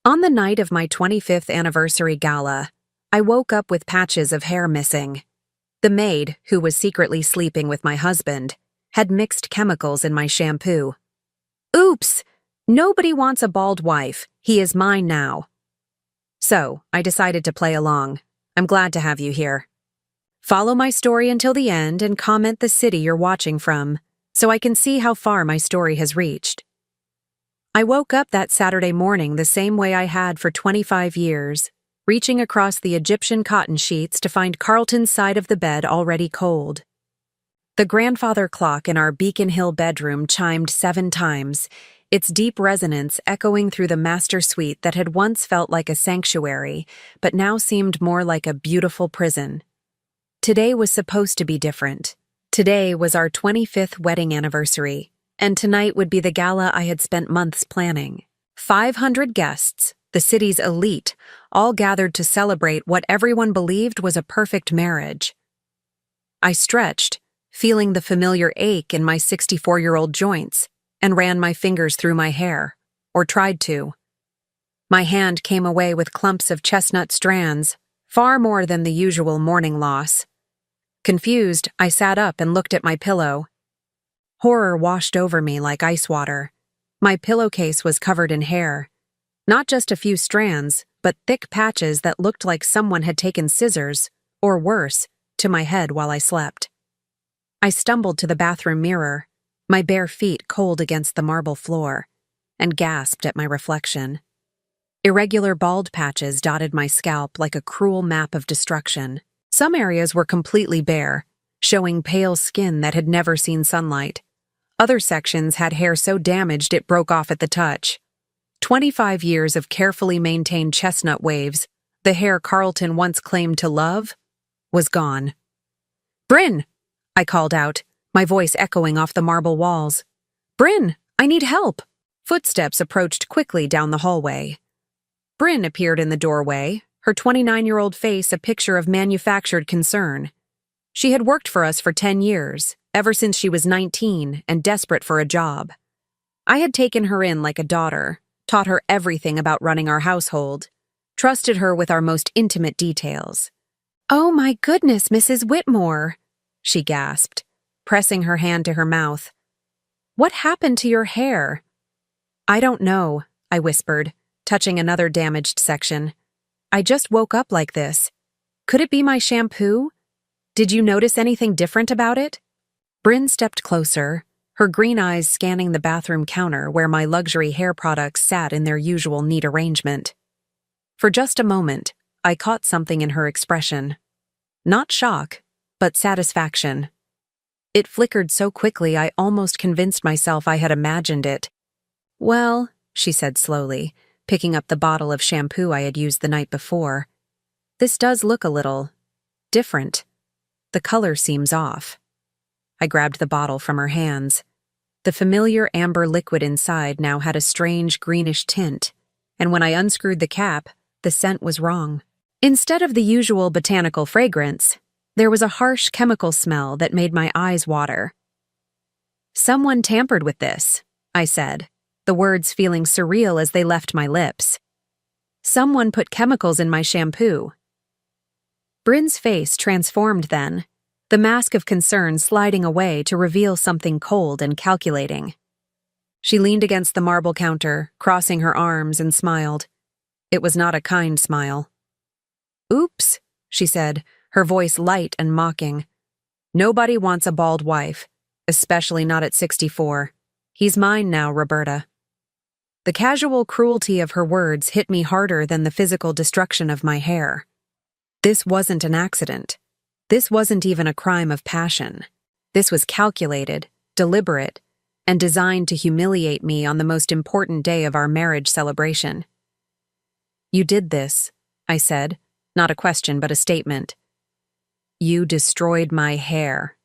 On the night of my 25th anniversary gala, I woke up with patches of hair missing. The maid, who was secretly sleeping with my husband, had mixed chemicals in my shampoo. Oops! Nobody wants a bald wife. He is mine now. So, I decided to play along. I'm glad to have you here. Follow my story until the end and comment the city you're watching from, so I can see how far my story has reached. I woke up that Saturday morning the same way I had for 25 years, reaching across the Egyptian cotton sheets to find Carlton's side of the bed already cold. The grandfather clock in our Beacon Hill bedroom chimed 7 times, its deep resonance echoing through the master suite that had once felt like a sanctuary, but now seemed more like a beautiful prison. Today was supposed to be different. Today was our 25th wedding anniversary, and tonight would be the gala I had spent months planning. 500 guests, the city's elite, all gathered to celebrate what everyone believed was a perfect marriage. I stretched, feeling the familiar ache in my 64-year-old joints, and ran my fingers through my hair, or tried to. My hand came away with clumps of chestnut strands, far more than the usual morning loss. Confused, I sat up and looked at my pillow. Horror washed over me like ice water. My pillowcase was covered in hair. Not just a few strands, but thick patches that looked like someone had taken scissors, or worse, to my head while I slept. I stumbled to the bathroom mirror, my bare feet cold against the marble floor, and gasped at my reflection. Irregular bald patches dotted my scalp like a cruel map of destruction. Some areas were completely bare, showing pale skin that had never seen sunlight. Other sections had hair so damaged it broke off at the touch. 25 years of carefully maintained chestnut waves, the hair Carlton once claimed to love, was gone. "Bryn!" I called out, my voice echoing off the marble walls. "Bryn, I need help!" Footsteps approached quickly down the hallway. Bryn appeared in the doorway, her 29-year-old face a picture of manufactured concern. She had worked for us for 10 years, ever since she was 19 and desperate for a job. I had taken her in like a daughter, taught her everything about running our household, trusted her with our most intimate details. "Oh my goodness, Mrs. Whitmore," she gasped, pressing her hand to her mouth. "What happened to your hair?" "I don't know," I whispered, touching another damaged section. "I just woke up like this. Could it be my shampoo? Did you notice anything different about it?" Bryn stepped closer, her green eyes scanning the bathroom counter where my luxury hair products sat in their usual neat arrangement. For just a moment, I caught something in her expression. Not shock, but satisfaction. It flickered so quickly I almost convinced myself I had imagined it. "Well," she said slowly, picking up the bottle of shampoo I had used the night before, "this does look a little different. The color seems off." I grabbed the bottle from her hands. The familiar amber liquid inside now had a strange greenish tint, and when I unscrewed the cap, the scent was wrong. Instead of the usual botanical fragrance, there was a harsh chemical smell that made my eyes water. "Someone tampered with this," I said, the words feeling surreal as they left my lips. "Someone put chemicals in my shampoo." Bryn's face transformed then, the mask of concern sliding away to reveal something cold and calculating. She leaned against the marble counter, crossing her arms, and smiled. It was not a kind smile. "Oops," she said, her voice light and mocking. "Nobody wants a bald wife, especially not at 64. He's mine now, Roberta." The casual cruelty of her words hit me harder than the physical destruction of my hair. This wasn't an accident. This wasn't even a crime of passion. This was calculated, deliberate, and designed to humiliate me on the most important day of our marriage celebration. "You did this," I said, not a question but a statement. "You destroyed my hair."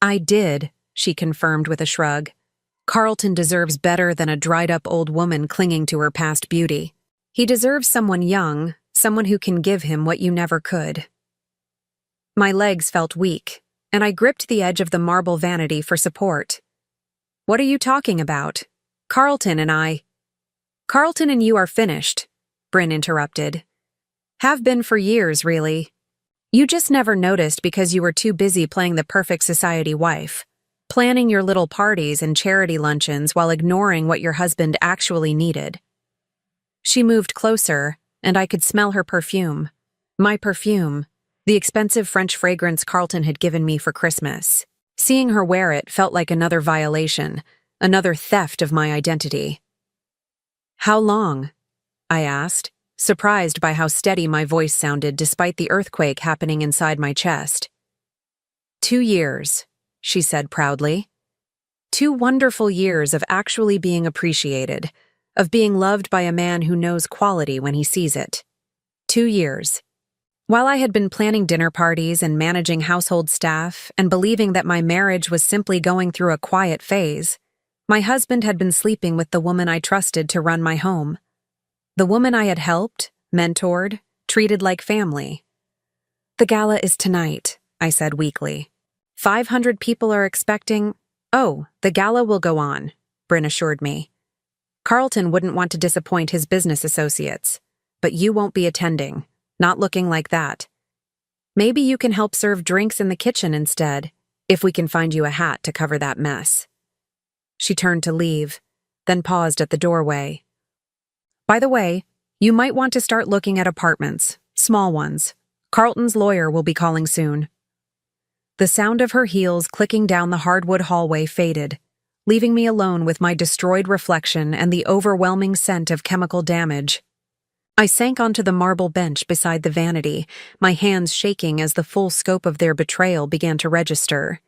"I did," she confirmed with a shrug. "Carlton deserves better than a dried-up old woman clinging to her past beauty. He deserves someone young, someone who can give him what you never could." My legs felt weak, and I gripped the edge of the marble vanity for support. "What are you talking about? Carlton and you are finished," Bryn interrupted. Have been for years, really. You just never noticed because you were too busy playing the perfect society wife, planning your little parties and charity luncheons while ignoring what your husband actually needed. She moved closer, and I could smell her perfume. My perfume, the expensive French fragrance Carlton had given me for Christmas. Seeing her wear it felt like another violation, another theft of my identity. How long? I asked, surprised by how steady my voice sounded despite the earthquake happening inside my chest. 2 years, she said proudly. 2 wonderful years of actually being appreciated, of being loved by a man who knows quality when he sees it. 2 years. While I had been planning dinner parties and managing household staff and believing that my marriage was simply going through a quiet phase, my husband had been sleeping with the woman I trusted to run my home. The woman I had helped, mentored, treated like family. The gala is tonight, I said weakly. 500 people are expecting— Oh, the gala will go on, Bryn assured me. Carlton wouldn't want to disappoint his business associates, but you won't be attending, not looking like that. Maybe you can help serve drinks in the kitchen instead, if we can find you a hat to cover that mess. She turned to leave, then paused at the doorway. By the way, you might want to start looking at apartments, small ones. Carlton's lawyer will be calling soon. The sound of her heels clicking down the hardwood hallway faded, leaving me alone with my destroyed reflection and the overwhelming scent of chemical damage. I sank onto the marble bench beside the vanity, my hands shaking as the full scope of their betrayal began to register.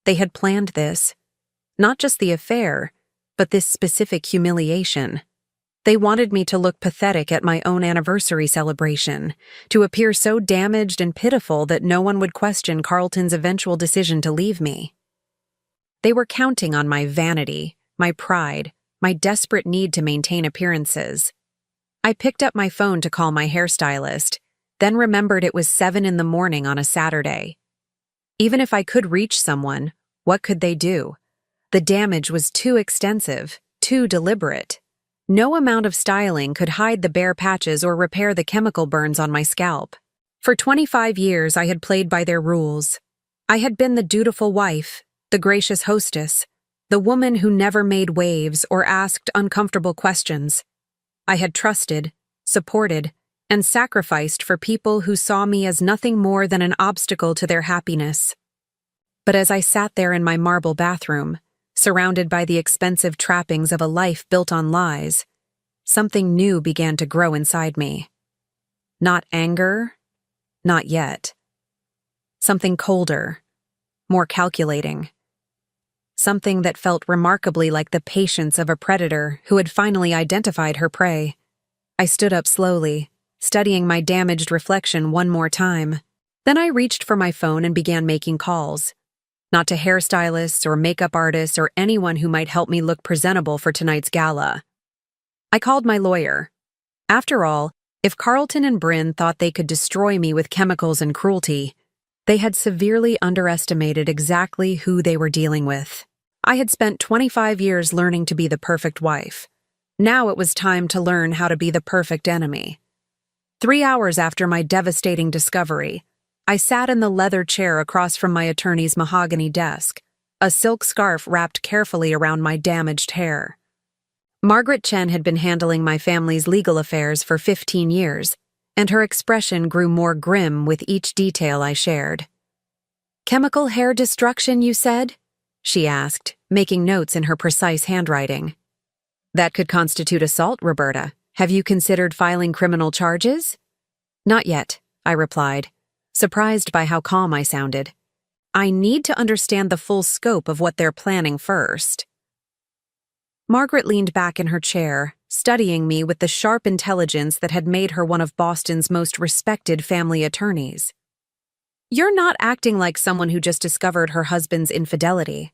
They had planned this. Not just the affair, but this specific humiliation. They wanted me to look pathetic at my own anniversary celebration, to appear so damaged and pitiful that no one would question Carlton's eventual decision to leave me. They were counting on my vanity, my pride, my desperate need to maintain appearances. I picked up my phone to call my hairstylist, then remembered it was 7 in the morning on a Saturday. Even if I could reach someone, what could they do? The damage was too extensive, too deliberate. No amount of styling could hide the bare patches or repair the chemical burns on my scalp. For 25 years, I had played by their rules. I had been the dutiful wife, the gracious hostess, the woman who never made waves or asked uncomfortable questions. I had trusted, supported, and sacrificed for people who saw me as nothing more than an obstacle to their happiness. But as I sat there in my marble bathroom, surrounded by the expensive trappings of a life built on lies, something new began to grow inside me. Not anger, not yet. Something colder, more calculating. Something that felt remarkably like the patience of a predator who had finally identified her prey. I stood up slowly, studying my damaged reflection one more time. Then I reached for my phone and began making calls. Not to hairstylists or makeup artists or anyone who might help me look presentable for tonight's gala. I called my lawyer. After all, if Carlton and Bryn thought they could destroy me with chemicals and cruelty, they had severely underestimated exactly who they were dealing with. I had spent 25 years learning to be the perfect wife. Now it was time to learn how to be the perfect enemy. 3 hours after my devastating discovery, I sat in the leather chair across from my attorney's mahogany desk, a silk scarf wrapped carefully around my damaged hair. Margaret Chen had been handling my family's legal affairs for 15 years, and her expression grew more grim with each detail I shared. "Chemical hair destruction, you said?" she asked, making notes in her precise handwriting. "That could constitute assault, Roberta. Have you considered filing criminal charges?" "Not yet," I replied, surprised by how calm I sounded. "I need to understand the full scope of what they're planning first." Margaret leaned back in her chair, studying me with the sharp intelligence that had made her one of Boston's most respected family attorneys. "You're not acting like someone who just discovered her husband's infidelity.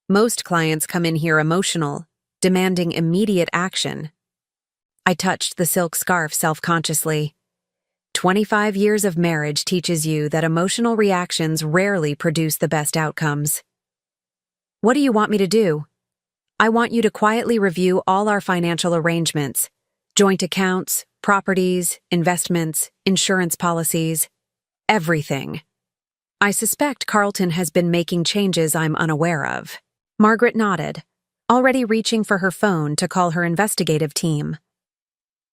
Most clients come in here emotional, demanding immediate action." I touched the silk scarf self-consciously. 25 years of marriage teaches you that emotional reactions rarely produce the best outcomes. "What do you want me to do?" "I want you to quietly review all our financial arrangements, joint accounts, Properties, investments, insurance policies, everything. I suspect Carlton has been making changes I'm unaware of. Margaret nodded, already reaching for her phone to call her investigative team.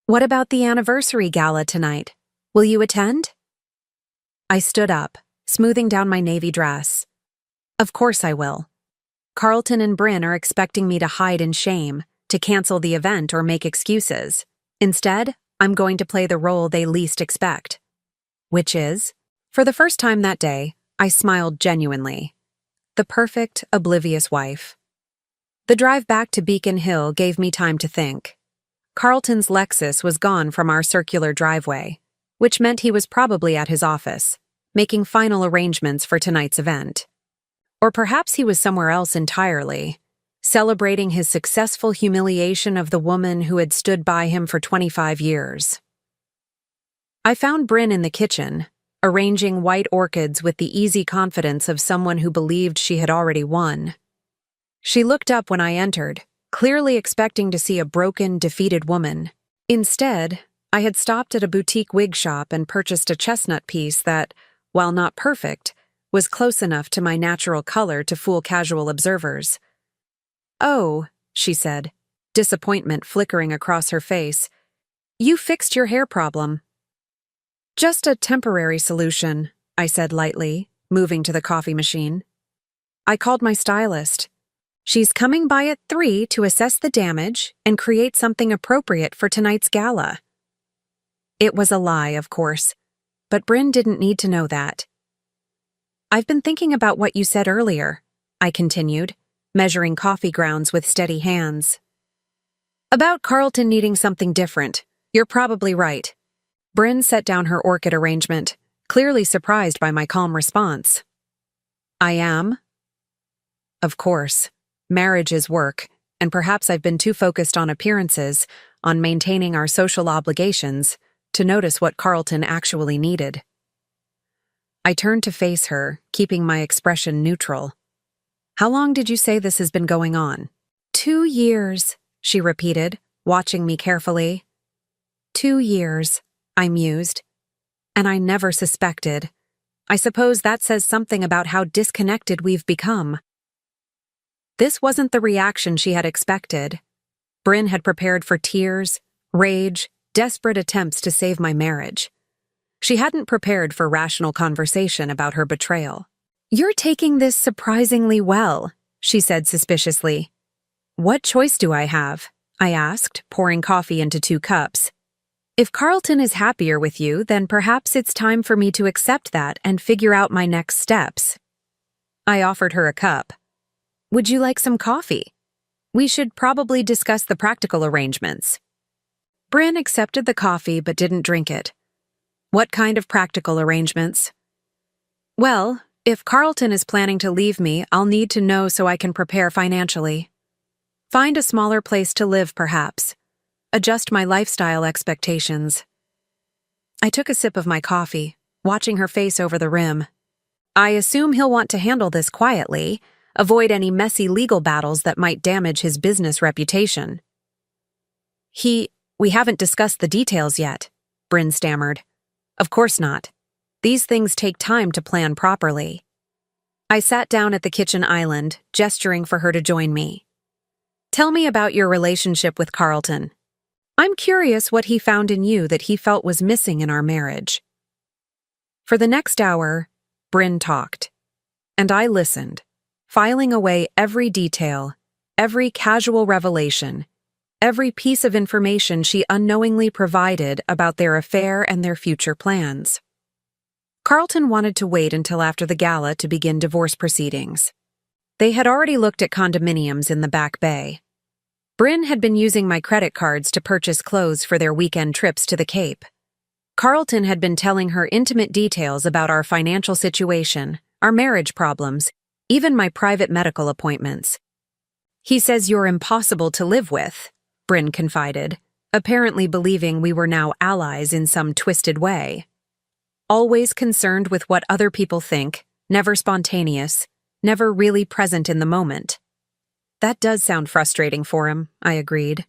What about the anniversary gala tonight? Will you attend? I stood up, smoothing down my navy dress. Of course I will. Carlton and Bryn are expecting me to hide in shame, to cancel the event or make excuses. Instead, I'm going to play the role they least expect. Which is? For the first time that day, I smiled genuinely. The perfect, oblivious wife. The drive back to Beacon Hill gave me time to think. Carlton's Lexus was gone from our circular driveway, which meant he was probably at his office, making final arrangements for tonight's event. Or perhaps he was somewhere else entirely, celebrating his successful humiliation of the woman who had stood by him for 25 years. I found Bryn in the kitchen, arranging white orchids with the easy confidence of someone who believed she had already won. She looked up when I entered, clearly expecting to see a broken, defeated woman. Instead, I had stopped at a boutique wig shop and purchased a chestnut piece that, while not perfect, was close enough to my natural color to fool casual observers. "Oh," she said, disappointment flickering across her face. "You fixed your hair problem." "Just a temporary solution," I said lightly, moving to the coffee machine. I called my stylist. She's coming by at 3 to assess the damage and create something appropriate for tonight's gala. It was a lie, of course, but Bryn didn't need to know that. "I've been thinking about what you said earlier," I continued, measuring coffee grounds with steady hands. "About Carlton needing something different. You're probably right." Bryn set down her orchid arrangement, clearly surprised by my calm response. "I am?" Of course. Marriage is work, and perhaps I've been too focused on appearances, on maintaining our social obligations, to notice what Carlton actually needed. I turned to face her, keeping my expression neutral. "How long did you say this has been going on?" 2 years, she repeated, watching me carefully. 2 years, I mused. And I never suspected. I suppose that says something about how disconnected we've become. This wasn't the reaction she had expected. Bryn had prepared for tears, rage, desperate attempts to save my marriage. She hadn't prepared for rational conversation about her betrayal. "You're taking this surprisingly well," she said suspiciously. "What choice do I have?" I asked, pouring coffee into 2 cups. "If Carlton is happier with you, then perhaps it's time for me to accept that and figure out my next steps." I offered her a cup. "Would you like some coffee? We should probably discuss the practical arrangements." Bryn accepted the coffee but didn't drink it. "What kind of practical arrangements?" "Well, if Carlton is planning to leave me, I'll need to know so I can prepare financially. Find a smaller place to live, perhaps. Adjust my lifestyle expectations." I took a sip of my coffee, watching her face over the rim. "I assume he'll want to handle this quietly, avoid any messy legal battles that might damage his business reputation." We haven't discussed the details yet," Bryn stammered. "Of course not. These things take time to plan properly." I sat down at the kitchen island, gesturing for her to join me. "Tell me about your relationship with Carlton. I'm curious what he found in you that he felt was missing in our marriage." For the next hour, Bryn talked, and I listened, filing away every detail, every casual revelation, every piece of information she unknowingly provided about their affair and their future plans. Carlton wanted to wait until after the gala to begin divorce proceedings. They had already looked at condominiums in the Back Bay. Bryn had been using my credit cards to purchase clothes for their weekend trips to the Cape. Carlton had been telling her intimate details about our financial situation, our marriage problems, even my private medical appointments. "He says you're impossible to live with," Bryn confided, apparently believing we were now allies in some twisted way. Always concerned with what other people think, never spontaneous, never really present in the moment. That does sound frustrating for him, I agreed.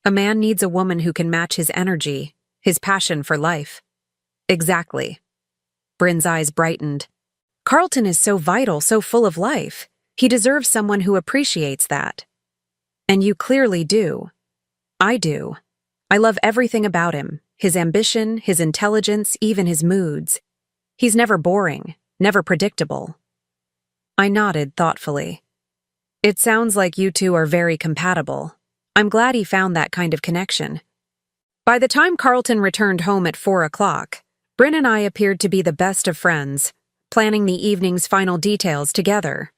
A man needs a woman who can match his energy, his passion for life. Exactly. Bryn's eyes brightened. Carlton is so vital, so full of life. He deserves someone who appreciates that. And you clearly do. I do. I love everything about him, his ambition, his intelligence, even his moods. He's never boring, never predictable. I nodded thoughtfully. It sounds like you two are very compatible. I'm glad he found that kind of connection. By the time Carlton returned home at 4 o'clock, Bryn and I appeared to be the best of friends, planning the evening's final details together.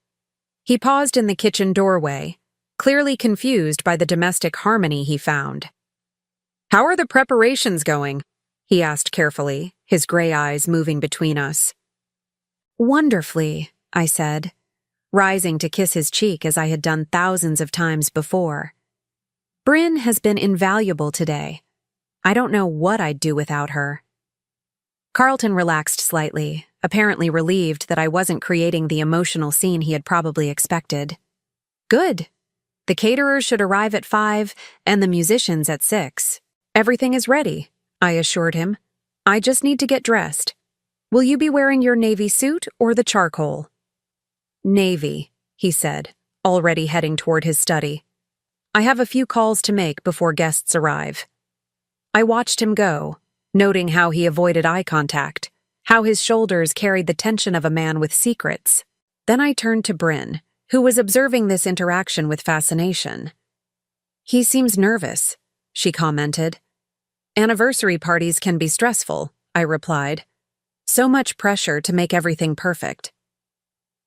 He paused in the kitchen doorway, clearly confused by the domestic harmony he found. "How are the preparations going?" he asked carefully, his gray eyes moving between us. "Wonderfully," I said, rising to kiss his cheek as I had done thousands of times before. "Bryn has been invaluable today. I don't know what I'd do without her." Carlton relaxed slightly, apparently relieved that I wasn't creating the emotional scene he had probably expected. "Good. The caterers should arrive at 5 and the musicians at 6. Everything is ready," I assured him. "I just need to get dressed. Will you be wearing your navy suit or the charcoal?" "Navy," he said, already heading toward his study. "I have a few calls to make before guests arrive." I watched him go, noting how he avoided eye contact, how his shoulders carried the tension of a man with secrets. Then I turned to Bryn, who was observing this interaction with fascination. "He seems nervous," she commented. "Anniversary parties can be stressful," I replied. "So much pressure to make everything perfect."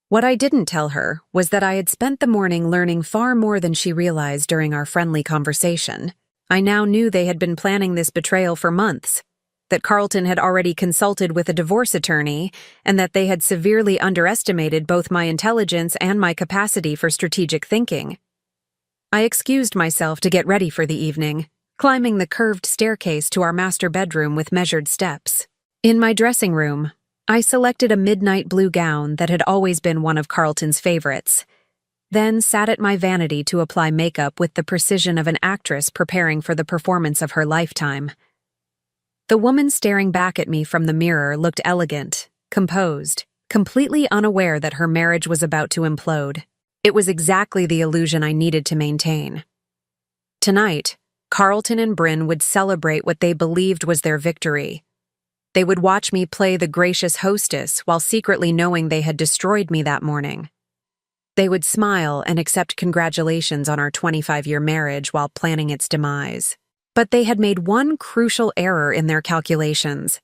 What I didn't tell her was that I had spent the morning learning far more than she realized during our friendly conversation. I now knew they had been planning this betrayal for months, that Carlton had already consulted with a divorce attorney, and that they had severely underestimated both my intelligence and my capacity for strategic thinking. I excused myself to get ready for the evening, climbing the curved staircase to our master bedroom with measured steps. In my dressing room, I selected a midnight blue gown that had always been one of Carlton's favorites, then sat at my vanity to apply makeup with the precision of an actress preparing for the performance of her lifetime. The woman staring back at me from the mirror looked elegant, composed, completely unaware that her marriage was about to implode. It was exactly the illusion I needed to maintain. Tonight, Carlton and Bryn would celebrate what they believed was their victory. They would watch me play the gracious hostess while secretly knowing they had destroyed me that morning. They would smile and accept congratulations on our 25-year marriage while planning its demise. But they had made one crucial error in their calculations.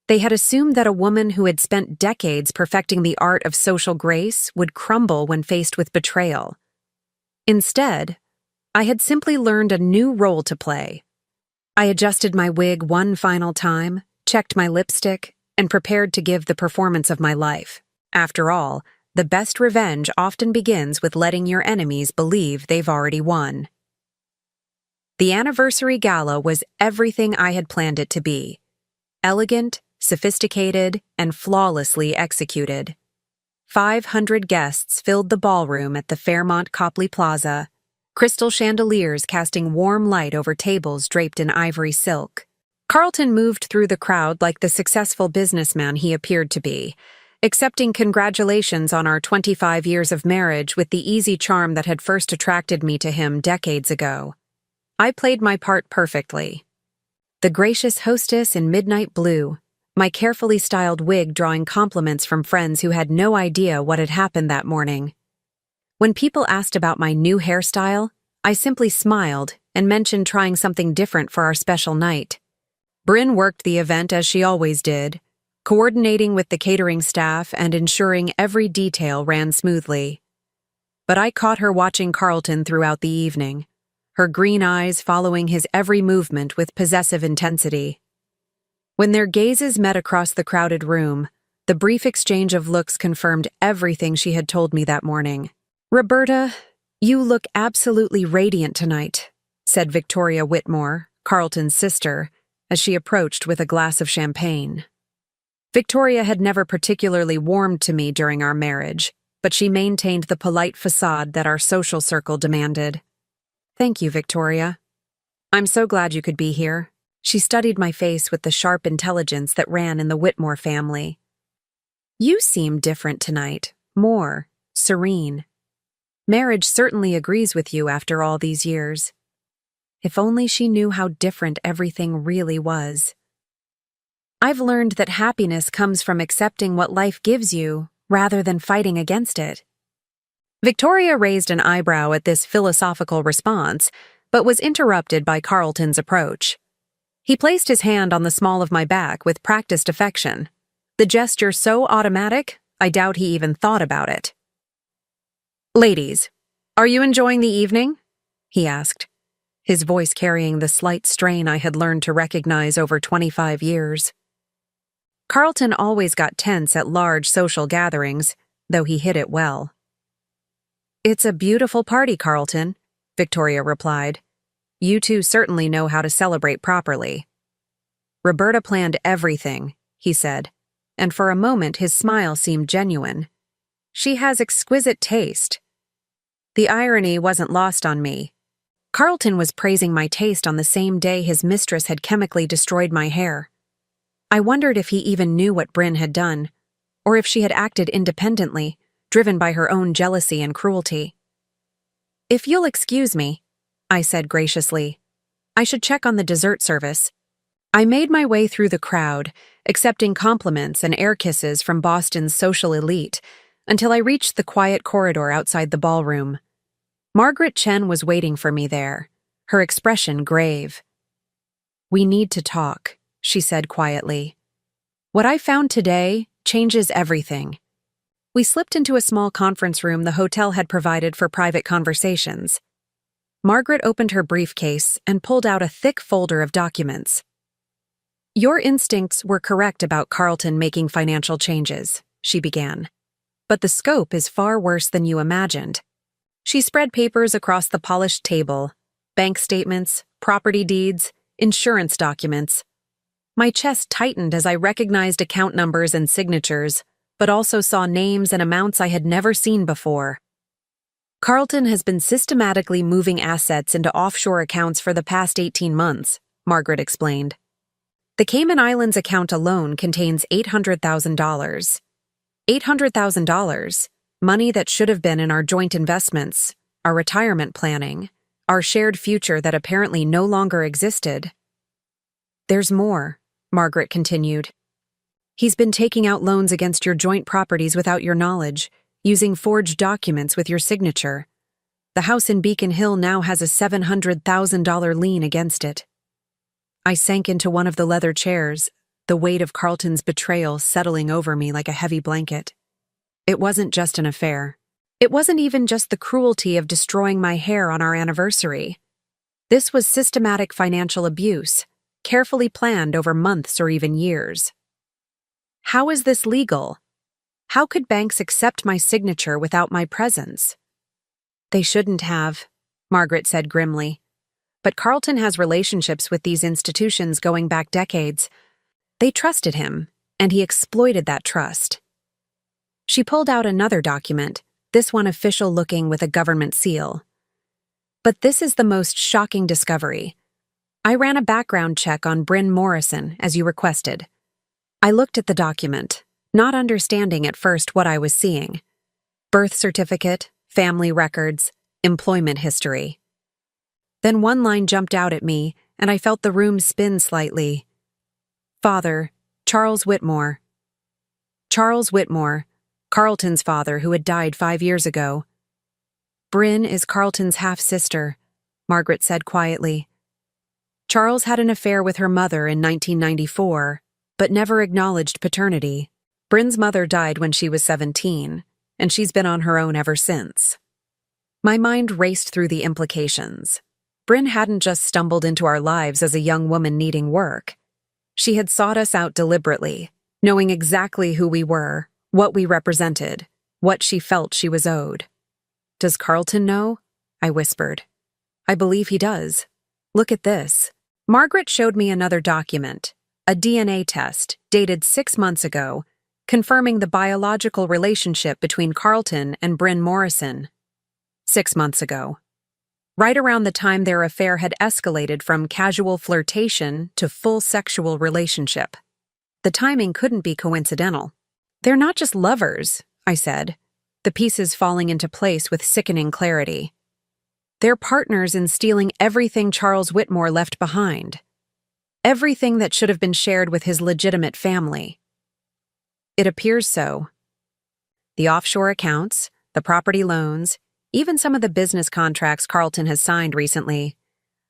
They had assumed that a woman who had spent decades perfecting the art of social grace would crumble when faced with betrayal. Instead, I had simply learned a new role to play. I adjusted my wig one final time, checked my lipstick, and prepared to give the performance of my life. After all, the best revenge often begins with letting your enemies believe they've already won. The anniversary gala was everything I had planned it to be. Elegant, sophisticated, and flawlessly executed. 500 guests filled the ballroom at the Fairmont Copley Plaza, crystal chandeliers casting warm light over tables draped in ivory silk. Carlton moved through the crowd like the successful businessman he appeared to be, accepting congratulations on our 25 years of marriage with the easy charm that had first attracted me to him decades ago. I played my part perfectly. The gracious hostess in midnight blue, my carefully styled wig drawing compliments from friends who had no idea what had happened that morning. When people asked about my new hairstyle, I simply smiled and mentioned trying something different for our special night. Bryn worked the event as she always did, coordinating with the catering staff and ensuring every detail ran smoothly. But I caught her watching Carlton throughout the evening, her green eyes following his every movement with possessive intensity. When their gazes met across the crowded room, the brief exchange of looks confirmed everything she had told me that morning. "Roberta, you look absolutely radiant tonight," said Victoria Whitmore, Carlton's sister, as she approached with a glass of champagne. Victoria had never particularly warmed to me during our marriage, but she maintained the polite facade that our social circle demanded. "Thank you, Victoria. I'm so glad you could be here," She studied my face with the sharp intelligence that ran in the Whitmore family. "You seem different tonight, more serene. Marriage certainly agrees with you after all these years." If only she knew how different everything really was. "I've learned that happiness comes from accepting what life gives you rather than fighting against it." Victoria raised an eyebrow at this philosophical response, but was interrupted by Carlton's approach. He placed his hand on the small of my back with practiced affection, the gesture so automatic, I doubt he even thought about it. "Ladies, are you enjoying the evening?" he asked, his voice carrying the slight strain I had learned to recognize over 25 years. Carlton always got tense at large social gatherings, though he hid it well. "It's a beautiful party, Carlton," Victoria replied. "You two certainly know how to celebrate properly." "Roberta planned everything," he said, and for a moment his smile seemed genuine. "She has exquisite taste." The irony wasn't lost on me. Carlton was praising my taste on the same day his mistress had chemically destroyed my hair. I wondered if he even knew what Bryn had done, or if she had acted independently, driven by her own jealousy and cruelty. "If you'll excuse me," I said graciously, "I should check on the dessert service." I made my way through the crowd, accepting compliments and air kisses from Boston's social elite, until I reached the quiet corridor outside the ballroom. Margaret Chen was waiting for me there, her expression grave. "We need to talk," she said quietly. "What I found today changes everything." We slipped into a small conference room the hotel had provided for private conversations. Margaret opened her briefcase and pulled out a thick folder of documents. "Your instincts were correct about Carlton making financial changes," she began. "But the scope is far worse than you imagined." She spread papers across the polished table, bank statements, property deeds, insurance documents. My chest tightened as I recognized account numbers and signatures, but also saw names and amounts I had never seen before. "Carlton has been systematically moving assets into offshore accounts for the past 18 months, Margaret explained. "The Cayman Islands account alone contains $800,000. $800,000, money that should have been in our joint investments, our retirement planning, our shared future that apparently no longer existed." "There's more," Margaret continued. "He's been taking out loans against your joint properties without your knowledge, using forged documents with your signature. The house in Beacon Hill now has a $700,000 lien against it." I sank into one of the leather chairs, the weight of Carlton's betrayal settling over me like a heavy blanket. It wasn't just an affair. It wasn't even just the cruelty of destroying my hair on our anniversary. This was systematic financial abuse, carefully planned over months or even years. How is this legal? How could banks accept my signature without my presence? "They shouldn't have," Margaret said grimly. "But Carlton has relationships with these institutions going back decades. They trusted him, and he exploited that trust." She pulled out another document, this one official-looking with a government seal. "But this is the most shocking discovery. I ran a background check on Bryn Morrison, as you requested. I looked at the document, not understanding at first what I was seeing. Birth certificate, family records, employment history. Then one line jumped out at me, and I felt the room spin slightly. Father, Charles Whitmore. Charles Whitmore, Carlton's father who had died 5 years ago. Bryn is Carlton's half-sister, Margaret said quietly. Charles had an affair with her mother in 1994, but never acknowledged paternity. Bryn's mother died when she was 17, and she's been on her own ever since. My mind raced through the implications. Bryn hadn't just stumbled into our lives as a young woman needing work. She had sought us out deliberately, knowing exactly who we were, what we represented, what she felt she was owed. Does Carlton know? I whispered. I believe he does. Look at this. Margaret showed me another document, a DNA test dated 6 months ago, confirming the biological relationship between Carlton and Bryn Morrison. 6 months ago. right around the time their affair had escalated from casual flirtation to full sexual relationship. The timing couldn't be coincidental. "They're not just lovers," I said, the pieces falling into place with sickening clarity. "They're partners in stealing everything Charles Whitmore left behind. Everything that should have been shared with his legitimate family. It appears so. The offshore accounts, the property loans, even some of the business contracts Carlton has signed recently,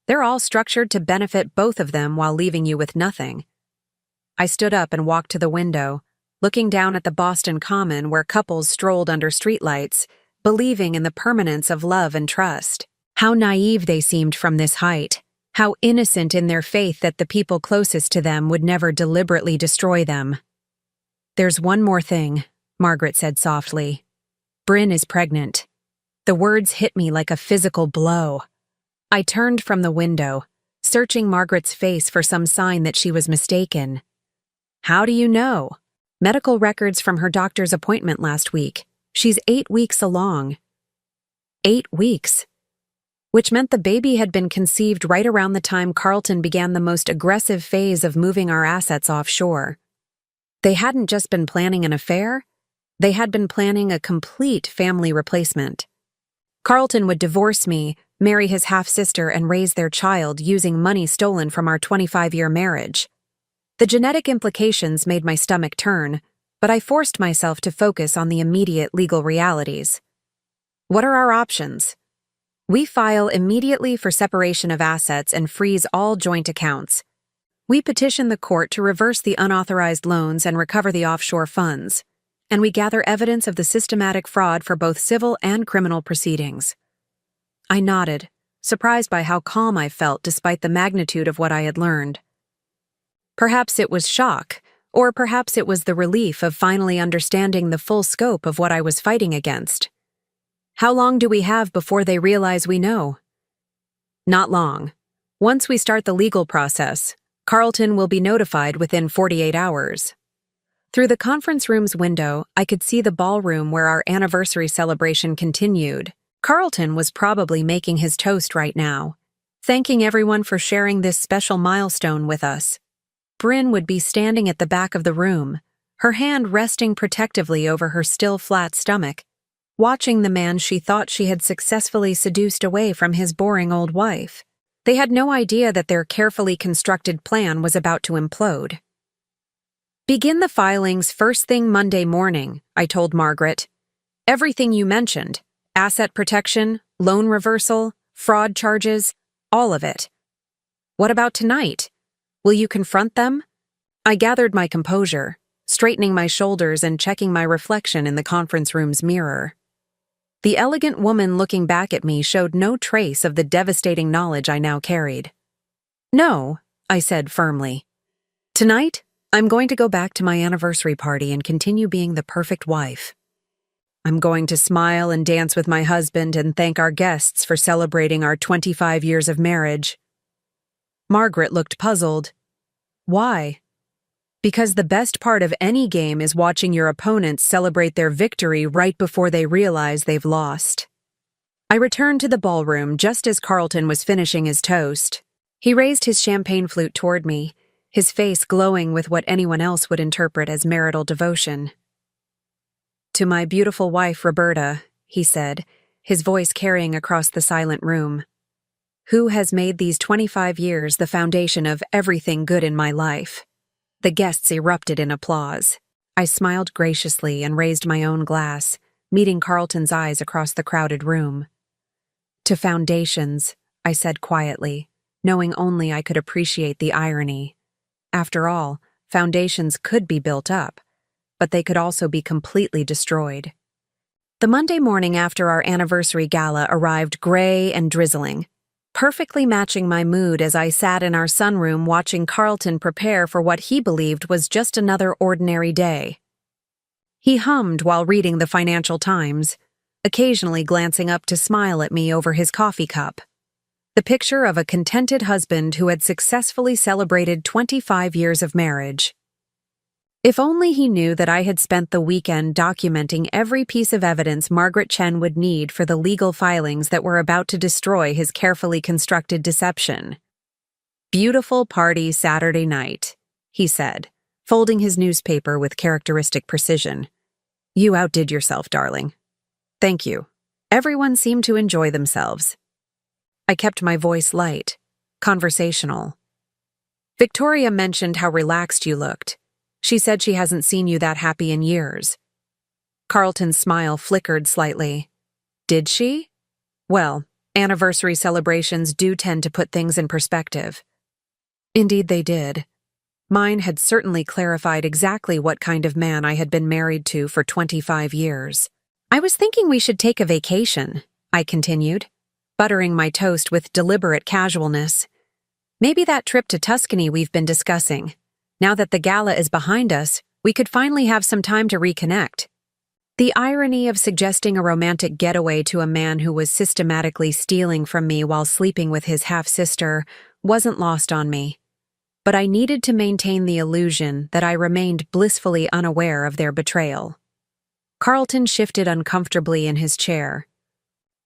they're all structured to benefit both of them while leaving you with nothing." I stood up and walked to the window, looking down at the Boston Common where couples strolled under streetlights, believing in the permanence of love and trust. How naive they seemed from this height. How innocent in their faith that the people closest to them would never deliberately destroy them. "There's one more thing," Margaret said softly. "Bryn is pregnant." The words hit me like a physical blow. I turned from the window, searching Margaret's face for some sign that she was mistaken. "How do you know?" "Medical records from her doctor's appointment last week. She's 8 weeks along." 8 weeks. Which meant the baby had been conceived right around the time Carlton began the most aggressive phase of moving our assets offshore. They hadn't just been planning an affair, they had been planning a complete family replacement. Carlton would divorce me, marry his half-sister, and raise their child using money stolen from our 25-year marriage. The genetic implications made my stomach turn, but I forced myself to focus on the immediate legal realities. What are our options? We file immediately for separation of assets and freeze all joint accounts. We petition the court to reverse the unauthorized loans and recover the offshore funds. And we gather evidence of the systematic fraud for both civil and criminal proceedings. I nodded, surprised by how calm I felt despite the magnitude of what I had learned. Perhaps it was shock, or perhaps it was the relief of finally understanding the full scope of what I was fighting against. "How long do we have before they realize we know?" "Not long. Once we start the legal process, Carlton will be notified within 48 hours. Through the conference room's window, I could see the ballroom where our anniversary celebration continued. Carlton was probably making his toast right now, thanking everyone for sharing this special milestone with us. Bryn would be standing at the back of the room, her hand resting protectively over her still flat stomach, watching the man she thought she had successfully seduced away from his boring old wife. They had no idea that their carefully constructed plan was about to implode. "Begin the filings first thing Monday morning," I told Margaret. "Everything you mentioned, asset protection, loan reversal, fraud charges, all of it." "What about tonight? Will you confront them?" I gathered my composure, straightening my shoulders and checking my reflection in the conference room's mirror. The elegant woman looking back at me showed no trace of the devastating knowledge I now carried. "No," I said firmly. "Tonight, I'm going to go back to my anniversary party and continue being the perfect wife. I'm going to smile and dance with my husband and thank our guests for celebrating our 25 years of marriage." Margaret looked puzzled. "Why?" "Because the best part of any game is watching your opponents celebrate their victory right before they realize they've lost." I returned to the ballroom just as Carlton was finishing his toast. He raised his champagne flute toward me, his face glowing with what anyone else would interpret as marital devotion. "To my beautiful wife, Roberta," he said, his voice carrying across the silent room, "who has made these 25 years the foundation of everything good in my life." The guests erupted in applause. I smiled graciously and raised my own glass, meeting Carlton's eyes across the crowded room. "To foundations," I said quietly, knowing only I could appreciate the irony. After all, foundations could be built up, but they could also be completely destroyed. The Monday morning after our anniversary gala arrived gray and drizzling, perfectly matching my mood as I sat in our sunroom watching Carlton prepare for what he believed was just another ordinary day. He hummed while reading the Financial Times, occasionally glancing up to smile at me over his coffee cup. The picture of a contented husband who had successfully celebrated 25 years of marriage. If only he knew that I had spent the weekend documenting every piece of evidence Margaret Chen would need for the legal filings that were about to destroy his carefully constructed deception. "Beautiful party Saturday night," he said, folding his newspaper with characteristic precision. "You outdid yourself, darling." "Thank you." Everyone seemed to enjoy themselves. I kept my voice light, conversational. "Victoria mentioned how relaxed you looked. She said she hasn't seen you that happy in years." Carlton's smile flickered slightly. "Did she? Well, anniversary celebrations do tend to put things in perspective." Indeed they did. Mine had certainly clarified exactly what kind of man I had been married to for 25 years. "I was thinking we should take a vacation," I continued, buttering my toast with deliberate casualness. "Maybe that trip to Tuscany we've been discussing. Now that the gala is behind us, we could finally have some time to reconnect." The irony of suggesting a romantic getaway to a man who was systematically stealing from me while sleeping with his half-sister wasn't lost on me. But I needed to maintain the illusion that I remained blissfully unaware of their betrayal. Carlton shifted uncomfortably in his chair.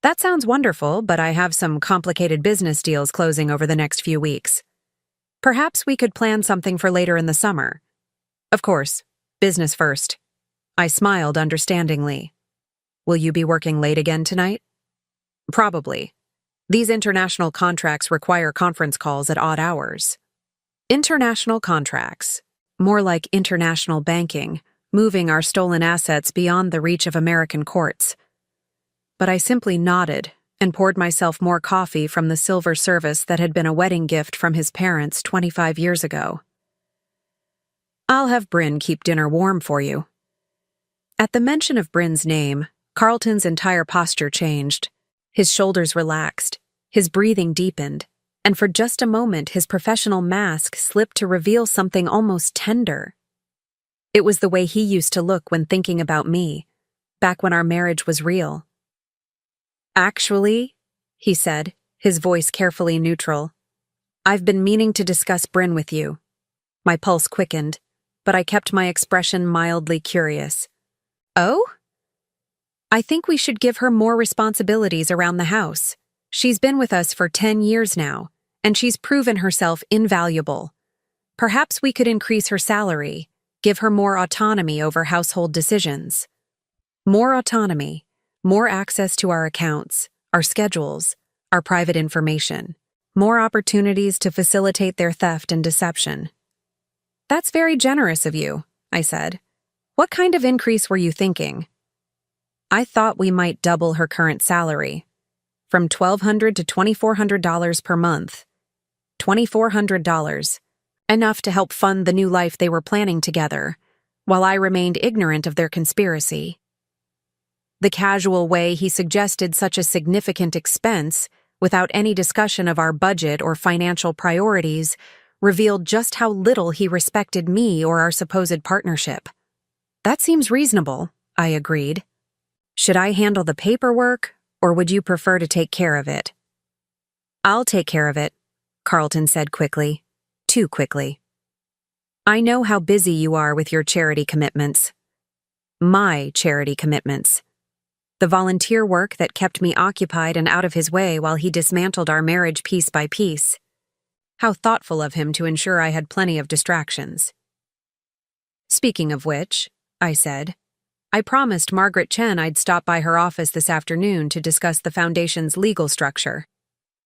"That sounds wonderful, but I have some complicated business deals closing over the next few weeks. Perhaps we could plan something for later in the summer." "Of course, business first." I smiled understandingly. "Will you be working late again tonight?" "Probably. These international contracts require conference calls at odd hours." International contracts. More like international banking, moving our stolen assets beyond the reach of American courts. But I simply nodded and poured myself more coffee from the silver service that had been a wedding gift from his parents 25 years ago. "I'll have Bryn keep dinner warm for you." At the mention of Bryn's name, Carlton's entire posture changed. His shoulders relaxed, his breathing deepened, and for just a moment his professional mask slipped to reveal something almost tender. It was the way he used to look when thinking about me, back when our marriage was real. "Actually," he said, his voice carefully neutral, "I've been meaning to discuss Bryn with you." My pulse quickened, but I kept my expression mildly curious. "Oh?" "I think we should give her more responsibilities around the house. She's been with us for 10 years now, and she's proven herself invaluable. Perhaps we could increase her salary, give her more autonomy over household decisions." More autonomy, more access to our accounts, our schedules, our private information, more opportunities to facilitate their theft and deception. "That's very generous of you," I said. "What kind of increase were you thinking?" "I thought we might double her current salary, from $1,200 to $2,400 per month. $2,400, enough to help fund the new life they were planning together, while I remained ignorant of their conspiracy." The casual way he suggested such a significant expense, without any discussion of our budget or financial priorities, revealed just how little he respected me or our supposed partnership. "That seems reasonable," I agreed. "Should I handle the paperwork, or would you prefer to take care of it?" "I'll take care of it," Carlton said quickly. Too quickly. "I know how busy you are with your charity commitments." My charity commitments. The volunteer work that kept me occupied and out of his way while he dismantled our marriage piece by piece. How thoughtful of him to ensure I had plenty of distractions. "Speaking of which," I said, "I promised Margaret Chen I'd stop by her office this afternoon to discuss the foundation's legal structure.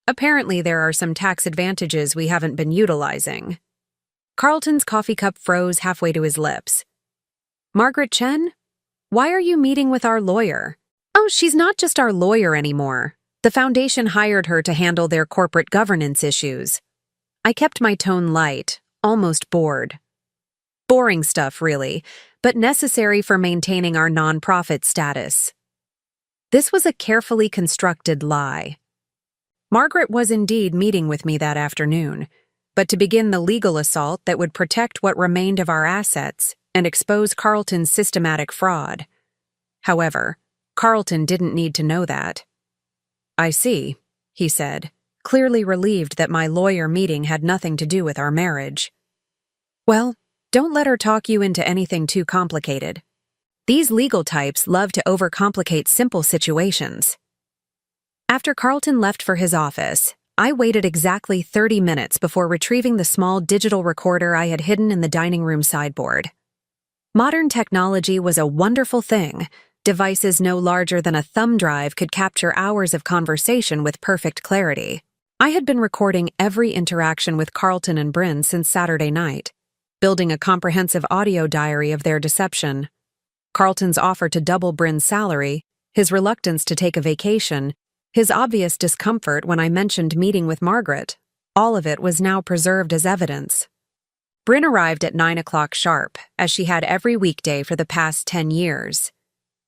Apparently there are some tax advantages we haven't been utilizing." Carlton's coffee cup froze halfway to his lips. "Margaret Chen? Why are you meeting with our lawyer?" "Oh, she's not just our lawyer anymore. The foundation hired her to handle their corporate governance issues." I kept my tone light, almost bored. Boring stuff, really, but necessary for maintaining our nonprofit status. This was a carefully constructed lie. Margaret was indeed meeting with me that afternoon, but to begin the legal assault that would protect what remained of our assets and expose Carlton's systematic fraud. However, Carlton didn't need to know that. "I see," he said, clearly relieved that my lawyer meeting had nothing to do with our marriage. "Well, Don't let her talk you into anything too complicated. These legal types love to overcomplicate simple situations. After Carlton left for his office, I waited exactly 30 minutes before retrieving the small digital recorder I had hidden in the dining room sideboard. Modern technology was a wonderful thing. Devices no larger than a thumb drive could capture hours of conversation with perfect clarity. I had been recording every interaction with Carlton and Bryn since Saturday night, building a comprehensive audio diary of their deception. Carlton's offer to double Bryn's salary, his reluctance to take a vacation, his obvious discomfort when I mentioned meeting with Margaret, all of it was now preserved as evidence. Bryn arrived at 9 o'clock sharp, as she had every weekday for the past 10 years.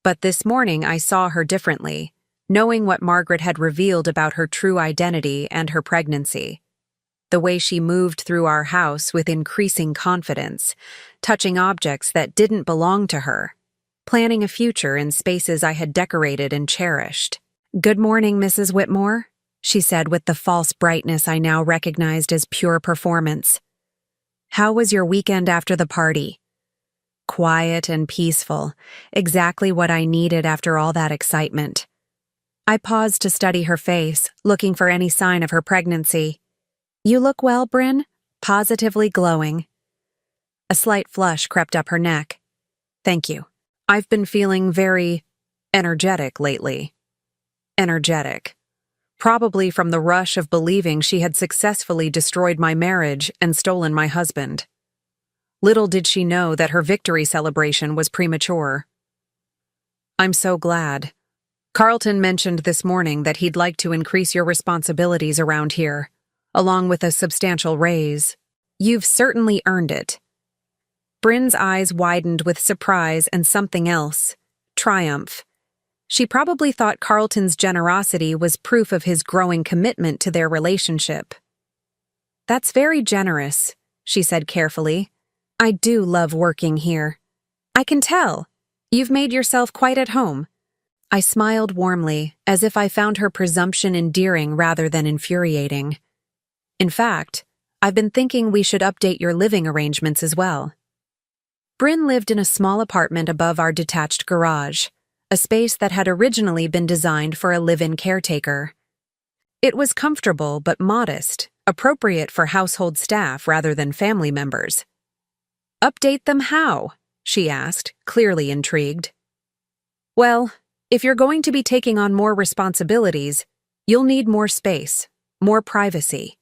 But this morning I saw her differently, knowing what Margaret had revealed about her true identity and her pregnancy. The way she moved through our house with increasing confidence, touching objects that didn't belong to her, planning a future in spaces I had decorated and cherished. "Good morning, Mrs. Whitmore," she said with the false brightness I now recognized as pure performance. "How was your weekend after the party?" Quiet and peaceful, exactly what I needed after all that excitement. I paused to study her face, looking for any sign of her pregnancy. "You look well, Bryn," positively glowing. A slight flush crept up her neck. "Thank you. I've been feeling very energetic lately." Energetic. Probably from the rush of believing she had successfully destroyed my marriage and stolen my husband. Little did she know that her victory celebration was premature. "I'm so glad. Carlton mentioned this morning that he'd like to increase your responsibilities around here, along with a substantial raise. You've certainly earned it." Bryn's eyes widened with surprise and something else, triumph. She probably thought Carlton's generosity was proof of his growing commitment to their relationship. "That's very generous," she said carefully. "I do love working here. I can tell. You've made yourself quite at home." I smiled warmly, as if I found her presumption endearing rather than infuriating. "In fact, I've been thinking we should update your living arrangements as well." Bryn lived in a small apartment above our detached garage, a space that had originally been designed for a live-in caretaker. It was comfortable but modest, appropriate for household staff rather than family members. "Update them how?" she asked, clearly intrigued. "Well, if you're going to be taking on more responsibilities, you'll need more space, more privacy.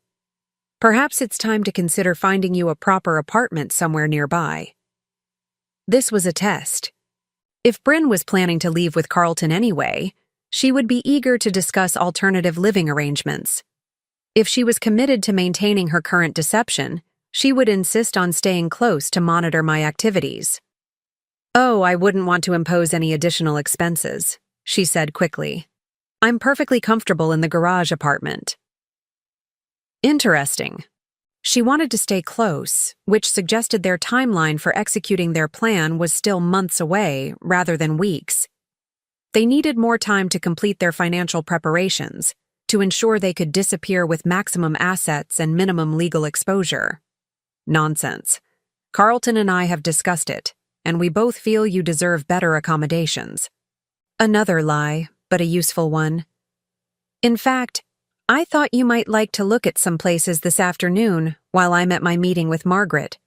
Perhaps it's time to consider finding you a proper apartment somewhere nearby." This was a test. If Bryn was planning to leave with Carlton anyway, she would be eager to discuss alternative living arrangements. If she was committed to maintaining her current deception, she would insist on staying close to monitor my activities. "Oh, I wouldn't want to impose any additional expenses," she said quickly. "I'm perfectly comfortable in the garage apartment." Interesting. She wanted to stay close, which suggested their timeline for executing their plan was still months away rather than weeks. They needed more time to complete their financial preparations, to ensure they could disappear with maximum assets and minimum legal exposure. Nonsense. Carlton and I have discussed it, and we both feel you deserve better accommodations. Another lie, but a useful one. In fact, I thought you might like to look at some places this afternoon while I'm at my meeting with Margaret.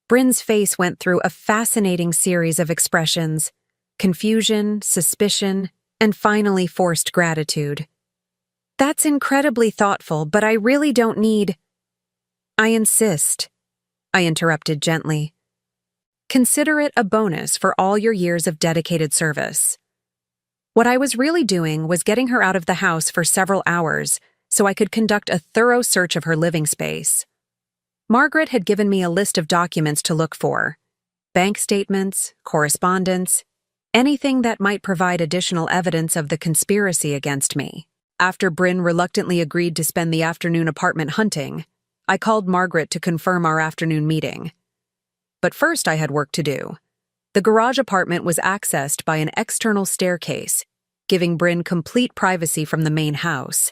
Bryn's face went through a fascinating series of expressions: confusion, suspicion, and finally forced gratitude. "That's incredibly thoughtful, but I really don't need—" "I insist," I interrupted gently. "Consider it a bonus for all your years of dedicated service." What I was really doing was getting her out of the house for several hours so I could conduct a thorough search of her living space. Margaret had given me a list of documents to look for: bank statements, correspondence, anything that might provide additional evidence of the conspiracy against me. After Bryn reluctantly agreed to spend the afternoon apartment hunting, I called Margaret to confirm our afternoon meeting. But first I had work to do. The garage apartment was accessed by an external staircase, giving Bryn complete privacy from the main house.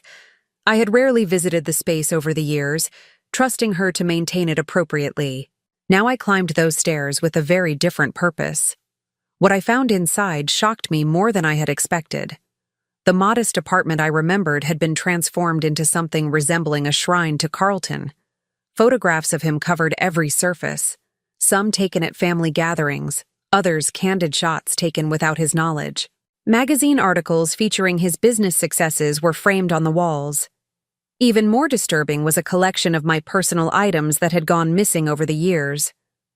I had rarely visited the space over the years, trusting her to maintain it appropriately. Now I climbed those stairs with a very different purpose. What I found inside shocked me more than I had expected. The modest apartment I remembered had been transformed into something resembling a shrine to Carlton. Photographs of him covered every surface, some taken at family gatherings, others candid shots taken without his knowledge. Magazine articles featuring his business successes were framed on the walls. Even more disturbing was a collection of my personal items that had gone missing over the years.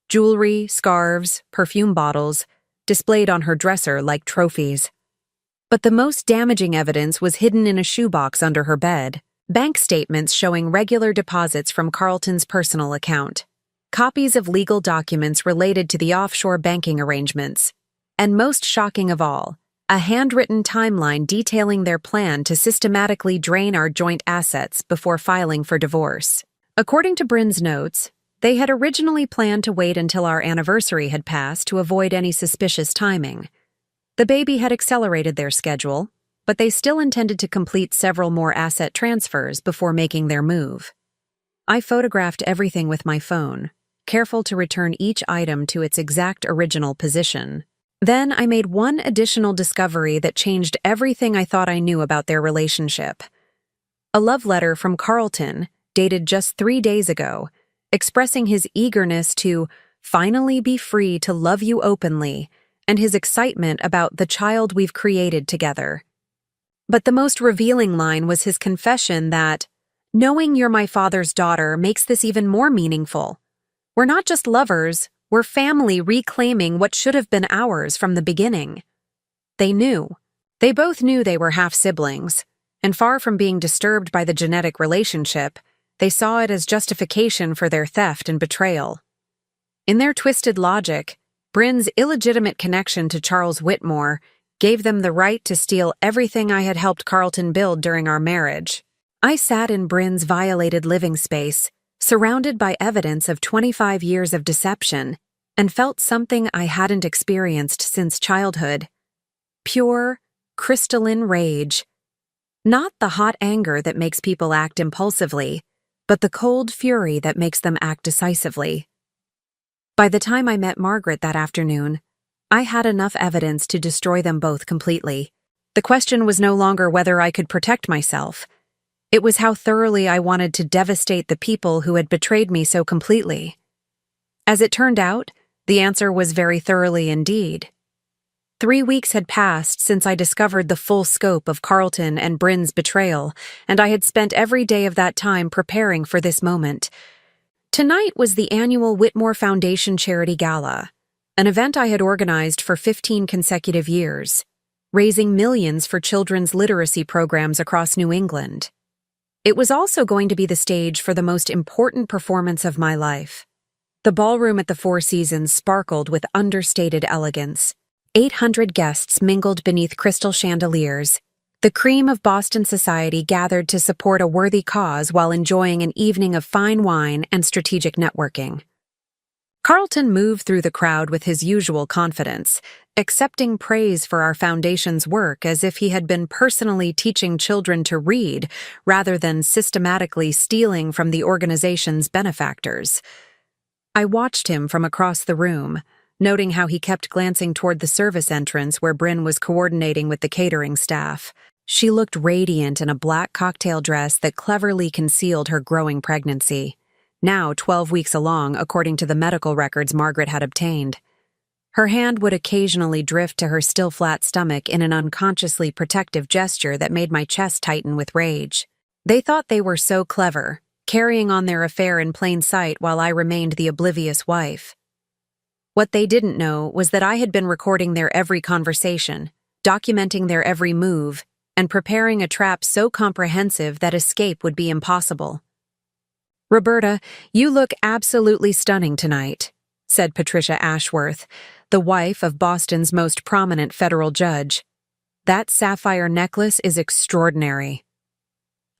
Jewelry, scarves, perfume bottles, displayed on her dresser like trophies. But the most damaging evidence was hidden in a shoebox under her bed. Bank statements showing regular deposits from Carlton's personal account. Copies of legal documents related to the offshore banking arrangements. And most shocking of all, a handwritten timeline detailing their plan to systematically drain our joint assets before filing for divorce. According to Bryn's notes, they had originally planned to wait until our anniversary had passed to avoid any suspicious timing. The baby had accelerated their schedule, but they still intended to complete several more asset transfers before making their move. I photographed everything with my phone, careful to return each item to its exact original position. Then I made one additional discovery that changed everything I thought I knew about their relationship. A love letter from Carlton, dated just 3 days ago, expressing his eagerness to finally be free to love you openly and his excitement about the child we've created together. But the most revealing line was his confession that, "Knowing you're my father's daughter makes this even more meaningful. We're not just lovers, we're family reclaiming what should have been ours from the beginning." They knew. They both knew they were half-siblings, and far from being disturbed by the genetic relationship, they saw it as justification for their theft and betrayal. In their twisted logic, Bryn's illegitimate connection to Charles Whitmore gave them the right to steal everything I had helped Carlton build during our marriage. I sat in Bryn's violated living space, surrounded by evidence of 25 years of deception, and felt something I hadn't experienced since childhood. Pure, crystalline rage. Not the hot anger that makes people act impulsively, but the cold fury that makes them act decisively. By the time I met Margaret that afternoon, I had enough evidence to destroy them both completely. The question was no longer whether I could protect myself. It was how thoroughly I wanted to devastate the people who had betrayed me so completely. As it turned out, the answer was very thoroughly indeed. 3 weeks had passed since I discovered the full scope of Carlton and Bryn's betrayal, and I had spent every day of that time preparing for this moment. Tonight was the annual Whitmore Foundation Charity Gala, an event I had organized for 15 consecutive years, raising millions for children's literacy programs across New England. It was also going to be the stage for the most important performance of my life. The ballroom at the Four Seasons sparkled with understated elegance. 800 guests mingled beneath crystal chandeliers. The cream of Boston society gathered to support a worthy cause while enjoying an evening of fine wine and strategic networking. Carlton moved through the crowd with his usual confidence, accepting praise for our foundation's work as if he had been personally teaching children to read rather than systematically stealing from the organization's benefactors. I watched him from across the room, noting how he kept glancing toward the service entrance where Bryn was coordinating with the catering staff. She looked radiant in a black cocktail dress that cleverly concealed her growing pregnancy, now 12 weeks along according to the medical records Margaret had obtained. Her hand would occasionally drift to her still flat stomach in an unconsciously protective gesture that made my chest tighten with rage. They thought they were so clever, carrying on their affair in plain sight while I remained the oblivious wife. What they didn't know was that I had been recording their every conversation, documenting their every move, and preparing a trap so comprehensive that escape would be impossible. "Roberta, you look absolutely stunning tonight," said Patricia Ashworth, the wife of Boston's most prominent federal judge. "That sapphire necklace is extraordinary."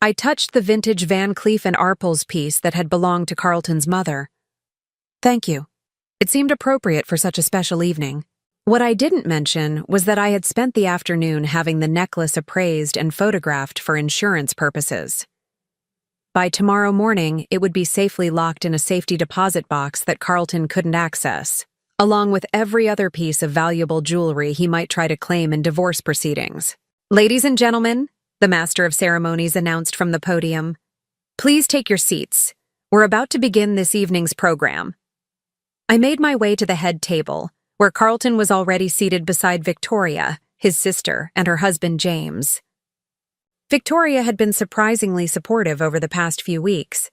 I touched the vintage Van Cleef & Arpels piece that had belonged to Carlton's mother. "Thank you. It seemed appropriate for such a special evening." What I didn't mention was that I had spent the afternoon having the necklace appraised and photographed for insurance purposes. By tomorrow morning, it would be safely locked in a safety deposit box that Carlton couldn't access, along with every other piece of valuable jewelry he might try to claim in divorce proceedings. "Ladies and gentlemen," the master of ceremonies announced from the podium, "please take your seats. We're about to begin this evening's program." I made my way to the head table, where Carlton was already seated beside Victoria, his sister, and her husband James. Victoria had been surprisingly supportive over the past few weeks,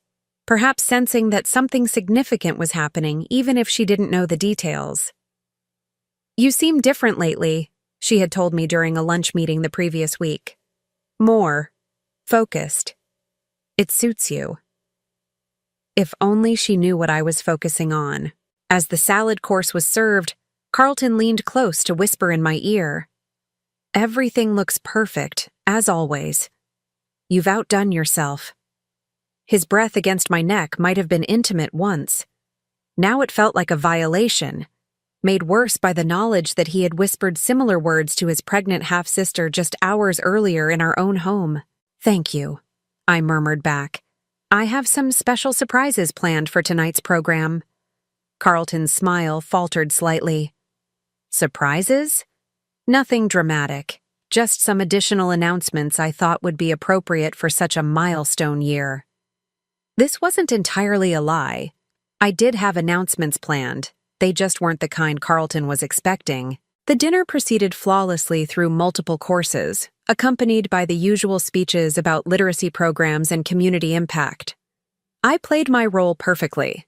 perhaps sensing that something significant was happening even if she didn't know the details. "You seem different lately," she had told me during a lunch meeting the previous week. "More focused. It suits you." If only she knew what I was focusing on. As the salad course was served, Carlton leaned close to whisper in my ear, "Everything looks perfect, as always. You've outdone yourself." His breath against my neck might have been intimate once. Now it felt like a violation, made worse by the knowledge that he had whispered similar words to his pregnant half-sister just hours earlier in our own home. "Thank you," I murmured back. "I have some special surprises planned for tonight's program." Carlton's smile faltered slightly. "Surprises? Nothing dramatic, just some additional announcements I thought would be appropriate for such a milestone year." This wasn't entirely a lie. I did have announcements planned. They just weren't the kind Carlton was expecting. The dinner proceeded flawlessly through multiple courses, accompanied by the usual speeches about literacy programs and community impact. I played my role perfectly,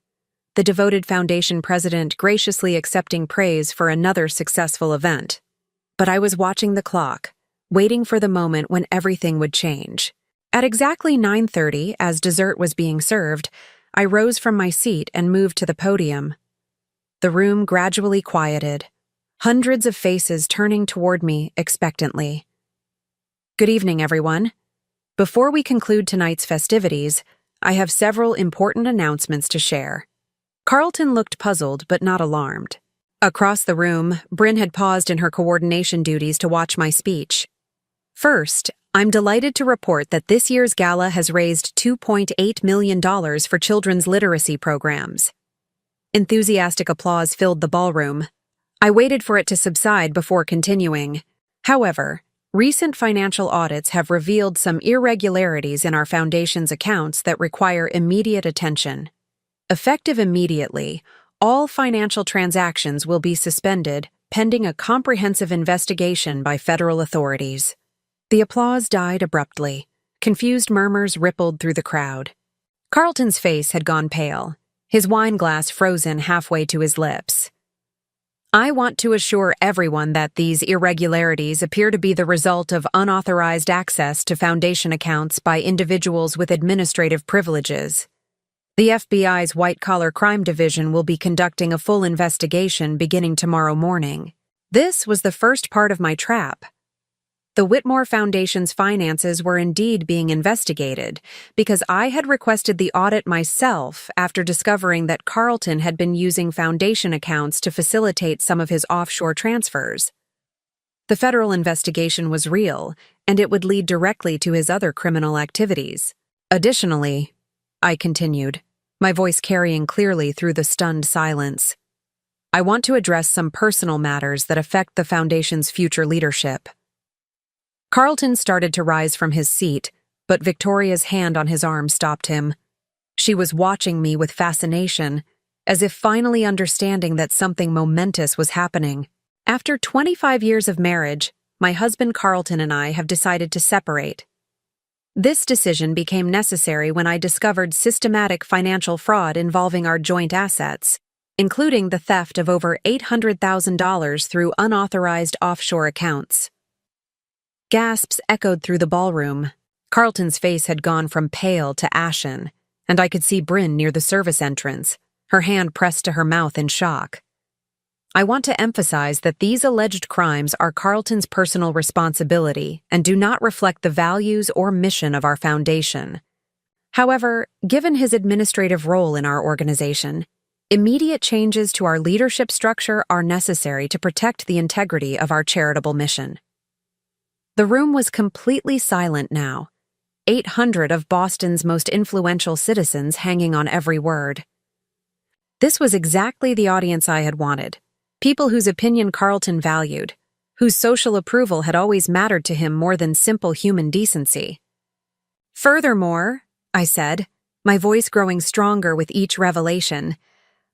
the devoted foundation president graciously accepting praise for another successful event. But I was watching the clock, waiting for the moment when everything would change. At exactly 9:30, as dessert was being served, I rose from my seat and moved to the podium. The room gradually quieted, hundreds of faces turning toward me expectantly. "Good evening, everyone. Before we conclude tonight's festivities, I have several important announcements to share." Carlton looked puzzled but not alarmed. Across the room, Bryn had paused in her coordination duties to watch my speech. "First, I'm delighted to report that this year's gala has raised $2.8 million for children's literacy programs." Enthusiastic applause filled the ballroom. I waited for it to subside before continuing. "However, recent financial audits have revealed some irregularities in our foundation's accounts that require immediate attention. Effective immediately, all financial transactions will be suspended pending a comprehensive investigation by federal authorities." The applause died abruptly. Confused murmurs rippled through the crowd. Carlton's face had gone pale, his wine glass frozen halfway to his lips. "I want to assure everyone that these irregularities appear to be the result of unauthorized access to foundation accounts by individuals with administrative privileges. The FBI's White-Collar Crime Division will be conducting a full investigation beginning tomorrow morning." This was the first part of my trap. The Whitmore Foundation's finances were indeed being investigated because I had requested the audit myself after discovering that Carlton had been using foundation accounts to facilitate some of his offshore transfers. The federal investigation was real, and it would lead directly to his other criminal activities. "Additionally," I continued, my voice carrying clearly through the stunned silence, "I want to address some personal matters that affect the Foundation's future leadership." Carlton started to rise from his seat, but Victoria's hand on his arm stopped him. She was watching me with fascination, as if finally understanding that something momentous was happening. After 25 years of marriage, my husband Carlton and I have decided to separate. This decision became necessary when I discovered systematic financial fraud involving our joint assets, including the theft of over $800,000 through unauthorized offshore accounts. Gasps echoed through the ballroom. Carlton's face had gone from pale to ashen, and I could see Bryn near the service entrance, her hand pressed to her mouth in shock. I want to emphasize that these alleged crimes are Carlton's personal responsibility and do not reflect the values or mission of our foundation. However, given his administrative role in our organization, immediate changes to our leadership structure are necessary to protect the integrity of our charitable mission. The room was completely silent now. 800 of Boston's most influential citizens hanging on every word. This was exactly the audience I had wanted. People whose opinion Carlton valued, whose social approval had always mattered to him more than simple human decency. Furthermore, I said, my voice growing stronger with each revelation,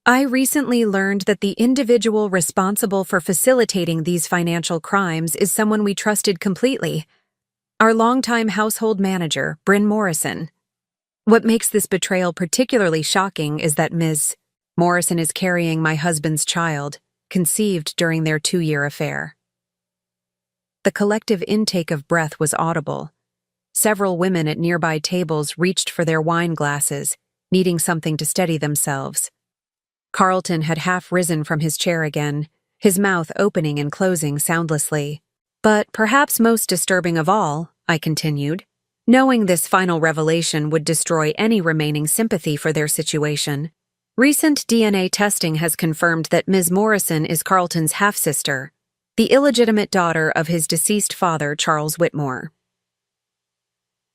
I recently learned that the individual responsible for facilitating these financial crimes is someone we trusted completely. Our longtime household manager, Bryn Morrison. What makes this betrayal particularly shocking is that Ms. Morrison is carrying my husband's child, conceived during their 2-year affair. The collective intake of breath was audible. Several women at nearby tables reached for their wine glasses, needing something to steady themselves. Carlton had half risen from his chair again, his mouth opening and closing soundlessly. But perhaps most disturbing of all, I continued, knowing this final revelation would destroy any remaining sympathy for their situation. Recent DNA testing has confirmed that Ms. Morrison is Carlton's half-sister, the illegitimate daughter of his deceased father, Charles Whitmore.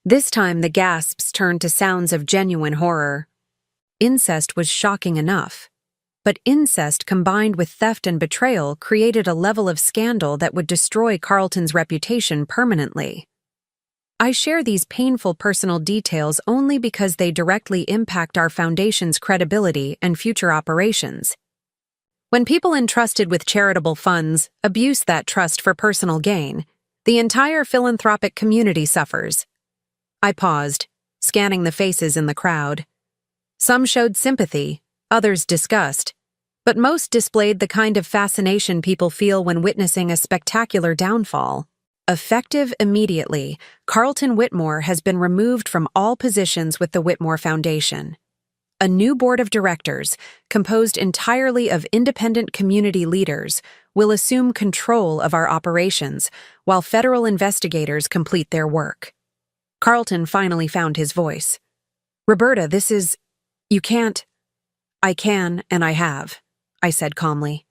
This time the gasps turned to sounds of genuine horror. Incest was shocking enough, but incest combined with theft and betrayal created a level of scandal that would destroy Carlton's reputation permanently. I share these painful personal details only because they directly impact our foundation's credibility and future operations. When people entrusted with charitable funds abuse that trust for personal gain, the entire philanthropic community suffers. I paused, scanning the faces in the crowd. Some showed sympathy, others disgust, but most displayed the kind of fascination people feel when witnessing a spectacular downfall. Effective immediately, Carlton Whitmore has been removed from all positions with the Whitmore Foundation. A new board of directors, composed entirely of independent community leaders, will assume control of our operations while federal investigators complete their work. Carlton finally found his voice. "Roberta, this is... You can't..." "I can, and I have," I said calmly.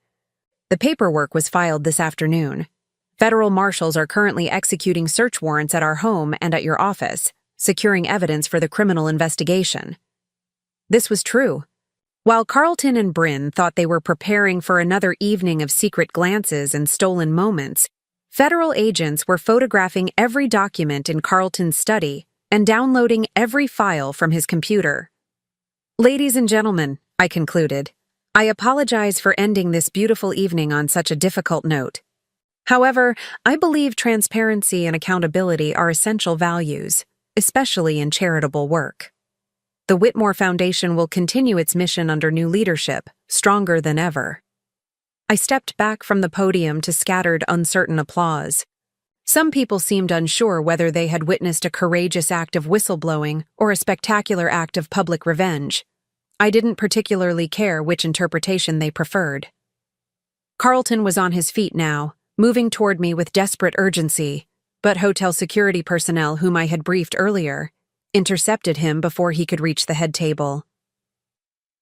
"The paperwork was filed this afternoon. Federal marshals are currently executing search warrants at our home and at your office, securing evidence for the criminal investigation." This was true. While Carlton and Bryn thought they were preparing for another evening of secret glances and stolen moments, federal agents were photographing every document in Carlton's study and downloading every file from his computer. "Ladies and gentlemen," I concluded, "I apologize for ending this beautiful evening on such a difficult note. However, I believe transparency and accountability are essential values, especially in charitable work. The Whitmore Foundation will continue its mission under new leadership, stronger than ever." I stepped back from the podium to scattered, uncertain applause. Some people seemed unsure whether they had witnessed a courageous act of whistleblowing or a spectacular act of public revenge. I didn't particularly care which interpretation they preferred. Carlton was on his feet now, moving toward me with desperate urgency, but hotel security personnel whom I had briefed earlier intercepted him before he could reach the head table.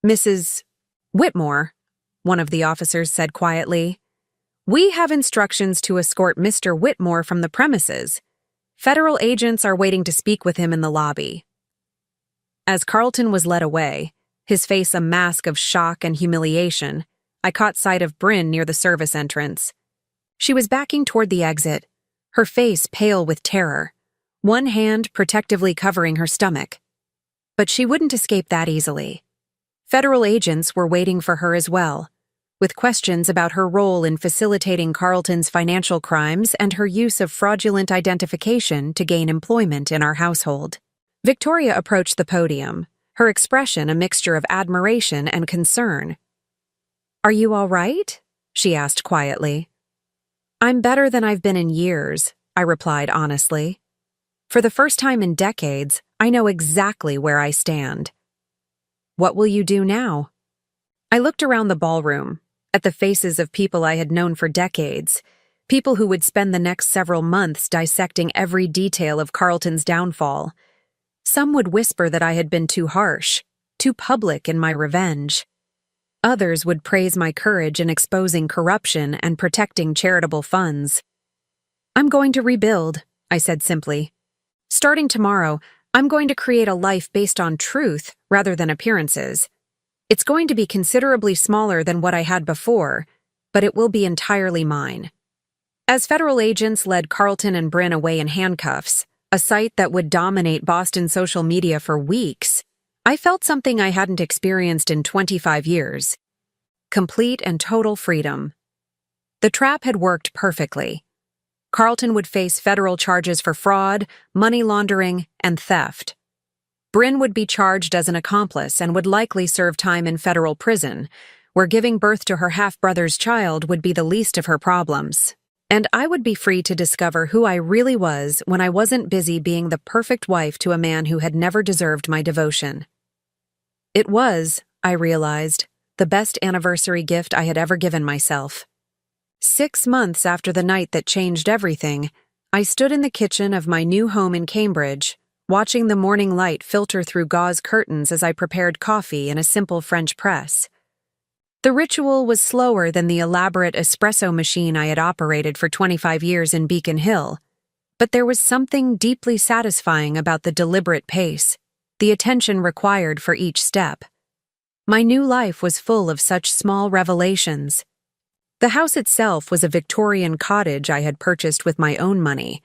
"Mrs. Whitmore," one of the officers said quietly, "we have instructions to escort Mr. Whitmore from the premises. Federal agents are waiting to speak with him in the lobby." As Carlton was led away, his face a mask of shock and humiliation, I caught sight of Bryn near the service entrance. She was backing toward the exit, her face pale with terror, one hand protectively covering her stomach. But she wouldn't escape that easily. Federal agents were waiting for her as well, with questions about her role in facilitating Carlton's financial crimes and her use of fraudulent identification to gain employment in our household. Victoria approached the podium, her expression a mixture of admiration and concern. "Are you all right?" she asked quietly. "I'm better than I've been in years," I replied honestly. "For the first time in decades, I know exactly where I stand." "What will you do now?" I looked around the ballroom, at the faces of people I had known for decades, people who would spend the next several months dissecting every detail of Carlton's downfall. Some would whisper that I had been too harsh, too public in my revenge. Others would praise my courage in exposing corruption and protecting charitable funds. "I'm going to rebuild," I said simply. "Starting tomorrow, I'm going to create a life based on truth rather than appearances. It's going to be considerably smaller than what I had before, but it will be entirely mine. As federal agents led Carlton and Bryn away in handcuffs, a sight that would dominate Boston social media for weeks, I felt something I hadn't experienced in 25 years. Complete and total freedom. The trap had worked perfectly. Carlton would face federal charges for fraud, money laundering, and theft. Bryn would be charged as an accomplice and would likely serve time in federal prison, where giving birth to her half-brother's child would be the least of her problems. And I would be free to discover who I really was when I wasn't busy being the perfect wife to a man who had never deserved my devotion. It was, I realized, the best anniversary gift I had ever given myself. 6 months after the night that changed everything, I stood in the kitchen of my new home in Cambridge, watching the morning light filter through gauze curtains as I prepared coffee in a simple French press. The ritual was slower than the elaborate espresso machine I had operated for 25 years in Beacon Hill, but there was something deeply satisfying about the deliberate pace, the attention required for each step. My new life was full of such small revelations. The house itself was a Victorian cottage I had purchased with my own money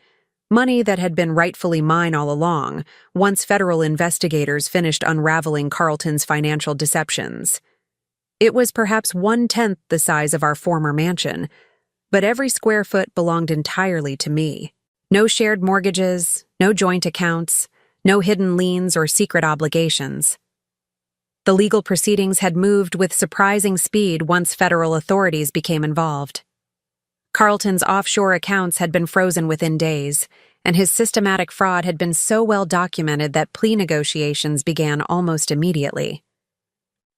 that had been rightfully mine all along, once federal investigators finished unraveling Carlton's financial deceptions. It was perhaps 1/10 the size of our former mansion, but every square foot belonged entirely to me. No shared mortgages, no joint accounts, no hidden liens or secret obligations. The legal proceedings had moved with surprising speed once federal authorities became involved. Carlton's offshore accounts had been frozen within days, and his systematic fraud had been so well documented that plea negotiations began almost immediately.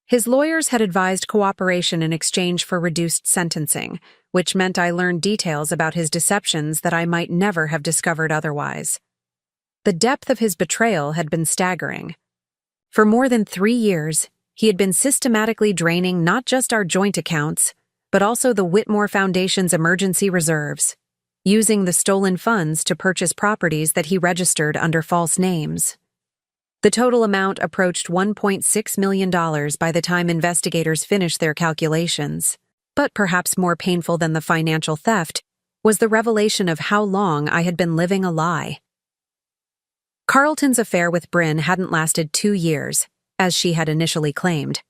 His lawyers had advised cooperation in exchange for reduced sentencing, which meant I learned details about his deceptions that I might never have discovered otherwise. The depth of his betrayal had been staggering. For more than 3 years, he had been systematically draining not just our joint accounts, but also the Whitmore Foundation's emergency reserves, using the stolen funds to purchase properties that he registered under false names. The total amount approached $1.6 million by the time investigators finished their calculations. But perhaps more painful than the financial theft was the revelation of how long I had been living a lie. Carlton's affair with Bryn hadn't lasted 2 years, as she had initially claimed.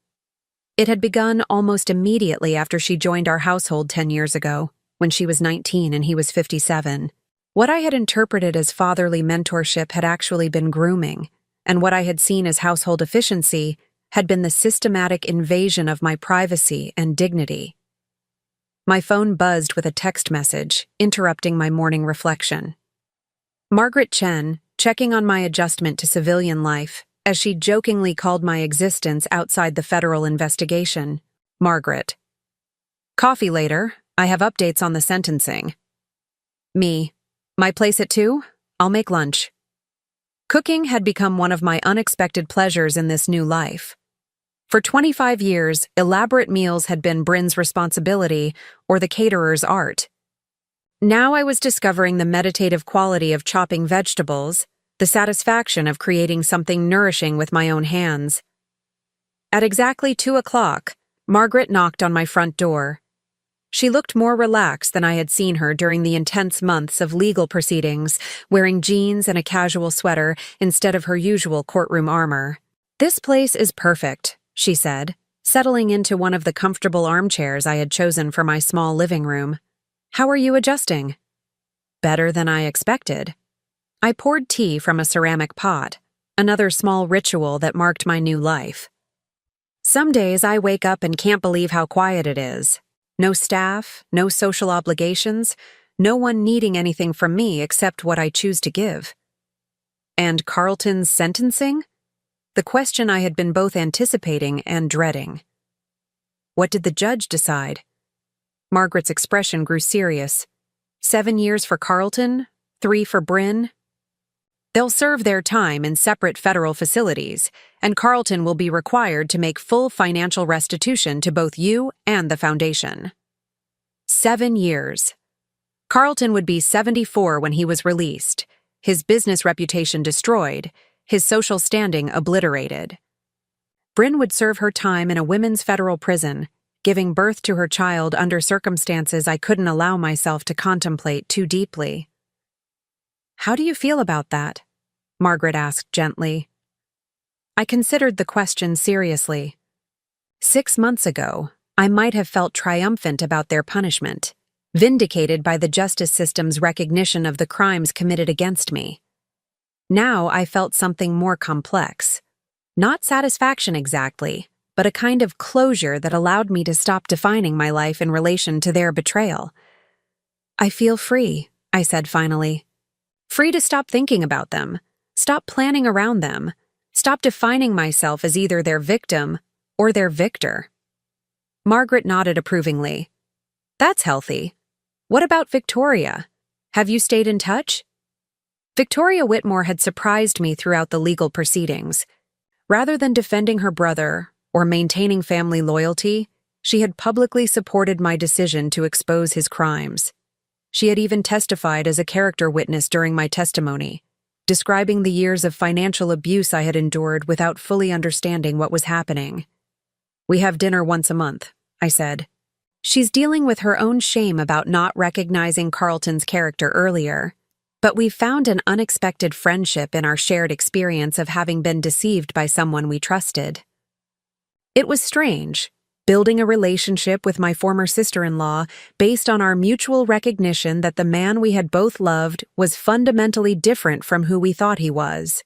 It had begun almost immediately after she joined our household 10 years ago, when she was 19 and he was 57. What I had interpreted as fatherly mentorship had actually been grooming, and what I had seen as household efficiency had been the systematic invasion of my privacy and dignity. My phone buzzed with a text message, interrupting my morning reflection. Margaret Chen, checking on my adjustment to civilian life, as she jokingly called my existence outside the federal investigation. Margaret. Coffee later. I have updates on the sentencing. Me. My place at 2? I'll make lunch. Cooking had become one of my unexpected pleasures in this new life. For 25 years, elaborate meals had been Bryn's responsibility or the caterer's art. Now I was discovering the meditative quality of chopping vegetables, the satisfaction of creating something nourishing with my own hands. At exactly 2 o'clock, Margaret knocked on my front door. She looked more relaxed than I had seen her during the intense months of legal proceedings, wearing jeans and a casual sweater instead of her usual courtroom armor. "This place is perfect," she said, settling into one of the comfortable armchairs I had chosen for my small living room. "How are you adjusting?" "Better than I expected." I poured tea from a ceramic pot, another small ritual that marked my new life. Some days I wake up and can't believe how quiet it is. No staff, no social obligations, no one needing anything from me except what I choose to give. And Carlton's sentencing? The question I had been both anticipating and dreading. What did the judge decide? Margaret's expression grew serious. 7 years for Carlton, 3 for Bryn. They'll serve their time in separate federal facilities, and Carlton will be required to make full financial restitution to both you and the foundation. 7 years. Carlton would be 74 when he was released, his business reputation destroyed, his social standing obliterated. Bryn would serve her time in a women's federal prison, giving birth to her child under circumstances I couldn't allow myself to contemplate too deeply. "How do you feel about that?" Margaret asked gently. I considered the question seriously. 6 months ago, I might have felt triumphant about their punishment, vindicated by the justice system's recognition of the crimes committed against me. Now I felt something more complex. Not satisfaction exactly, but a kind of closure that allowed me to stop defining my life in relation to their betrayal. "I feel free," I said finally. Free to stop thinking about them, stop planning around them, stop defining myself as either their victim or their victor. Margaret nodded approvingly. "That's healthy. What about Victoria? Have you stayed in touch?" Victoria Whitmore had surprised me throughout the legal proceedings. Rather than defending her brother or maintaining family loyalty, she had publicly supported my decision to expose his crimes. She had even testified as a character witness during my testimony, describing the years of financial abuse I had endured without fully understanding what was happening. "We have dinner once a month," I said. "She's dealing with her own shame about not recognizing Carlton's character earlier, but we found an unexpected friendship in our shared experience of having been deceived by someone we trusted." It was strange, building a relationship with my former sister-in-law based on our mutual recognition that the man we had both loved was fundamentally different from who we thought he was.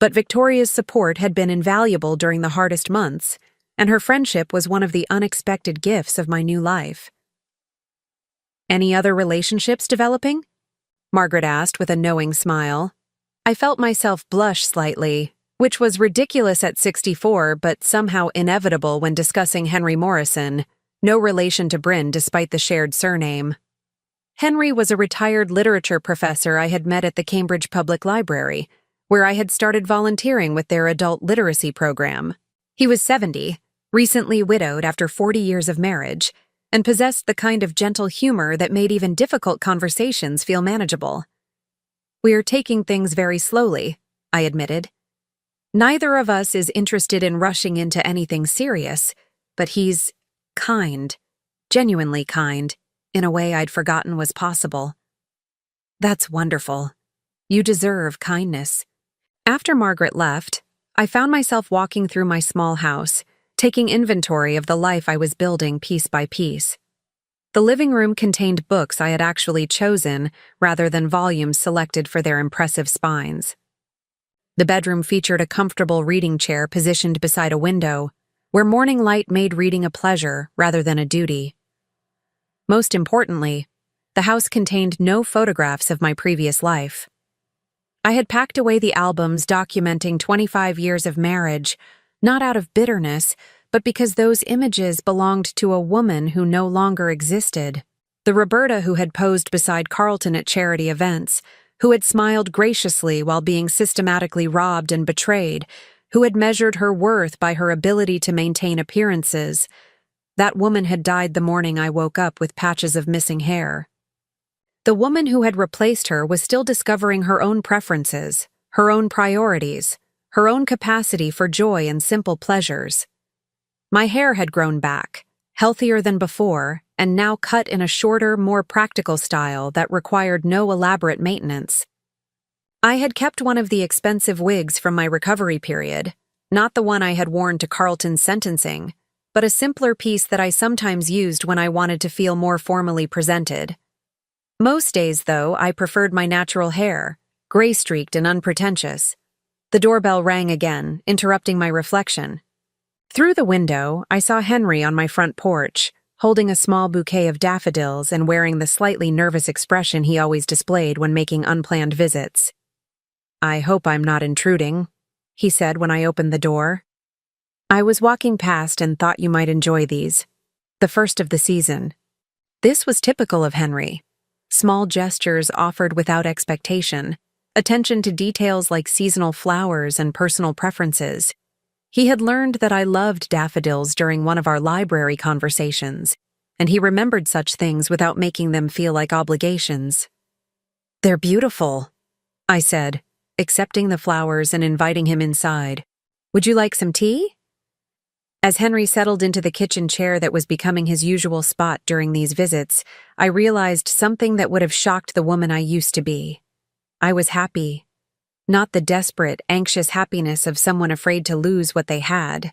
But Victoria's support had been invaluable during the hardest months, and her friendship was one of the unexpected gifts of my new life. "Any other relationships developing?" Margaret asked with a knowing smile. I felt myself blush slightly, which was ridiculous at 64 but somehow inevitable when discussing Henry Morrison, no relation to Bryn despite the shared surname. Henry was a retired literature professor I had met at the Cambridge Public Library, where I had started volunteering with their adult literacy program. He was 70, recently widowed after 40 years of marriage, and possessed the kind of gentle humor that made even difficult conversations feel manageable. "We are taking things very slowly," I admitted. "Neither of us is interested in rushing into anything serious, but he's kind, genuinely kind, in a way I'd forgotten was possible." "That's wonderful. You deserve kindness." After Margaret left, I found myself walking through my small house, taking inventory of the life I was building piece by piece. The living room contained books I had actually chosen rather than volumes selected for their impressive spines. The bedroom featured a comfortable reading chair positioned beside a window, where morning light made reading a pleasure rather than a duty. Most importantly, the house contained no photographs of my previous life. I had packed away the albums documenting 25 years of marriage, not out of bitterness, but because those images belonged to a woman who no longer existed. The Roberta who had posed beside Carlton at charity events, who had smiled graciously while being systematically robbed and betrayed, who had measured her worth by her ability to maintain appearances. That woman had died the morning I woke up with patches of missing hair. The woman who had replaced her was still discovering her own preferences, her own priorities, her own capacity for joy and simple pleasures. My hair had grown back, healthier than before, and now cut in a shorter, more practical style that required no elaborate maintenance. I had kept one of the expensive wigs from my recovery period, not the one I had worn to Carlton's sentencing, but a simpler piece that I sometimes used when I wanted to feel more formally presented. Most days, though, I preferred my natural hair, gray-streaked and unpretentious. The doorbell rang again, interrupting my reflection. Through the window, I saw Henry on my front porch, holding a small bouquet of daffodils and wearing the slightly nervous expression he always displayed when making unplanned visits. "I hope I'm not intruding," he said when I opened the door. "I was walking past and thought you might enjoy these. The first of the season." This was typical of Henry. Small gestures offered without expectation, attention to details like seasonal flowers and personal preferences. He had learned that I loved daffodils during one of our library conversations, and he remembered such things without making them feel like obligations. "They're beautiful," I said, accepting the flowers and inviting him inside. "Would you like some tea?" As Henry settled into the kitchen chair that was becoming his usual spot during these visits, I realized something that would have shocked the woman I used to be. I was happy. Not the desperate, anxious happiness of someone afraid to lose what they had,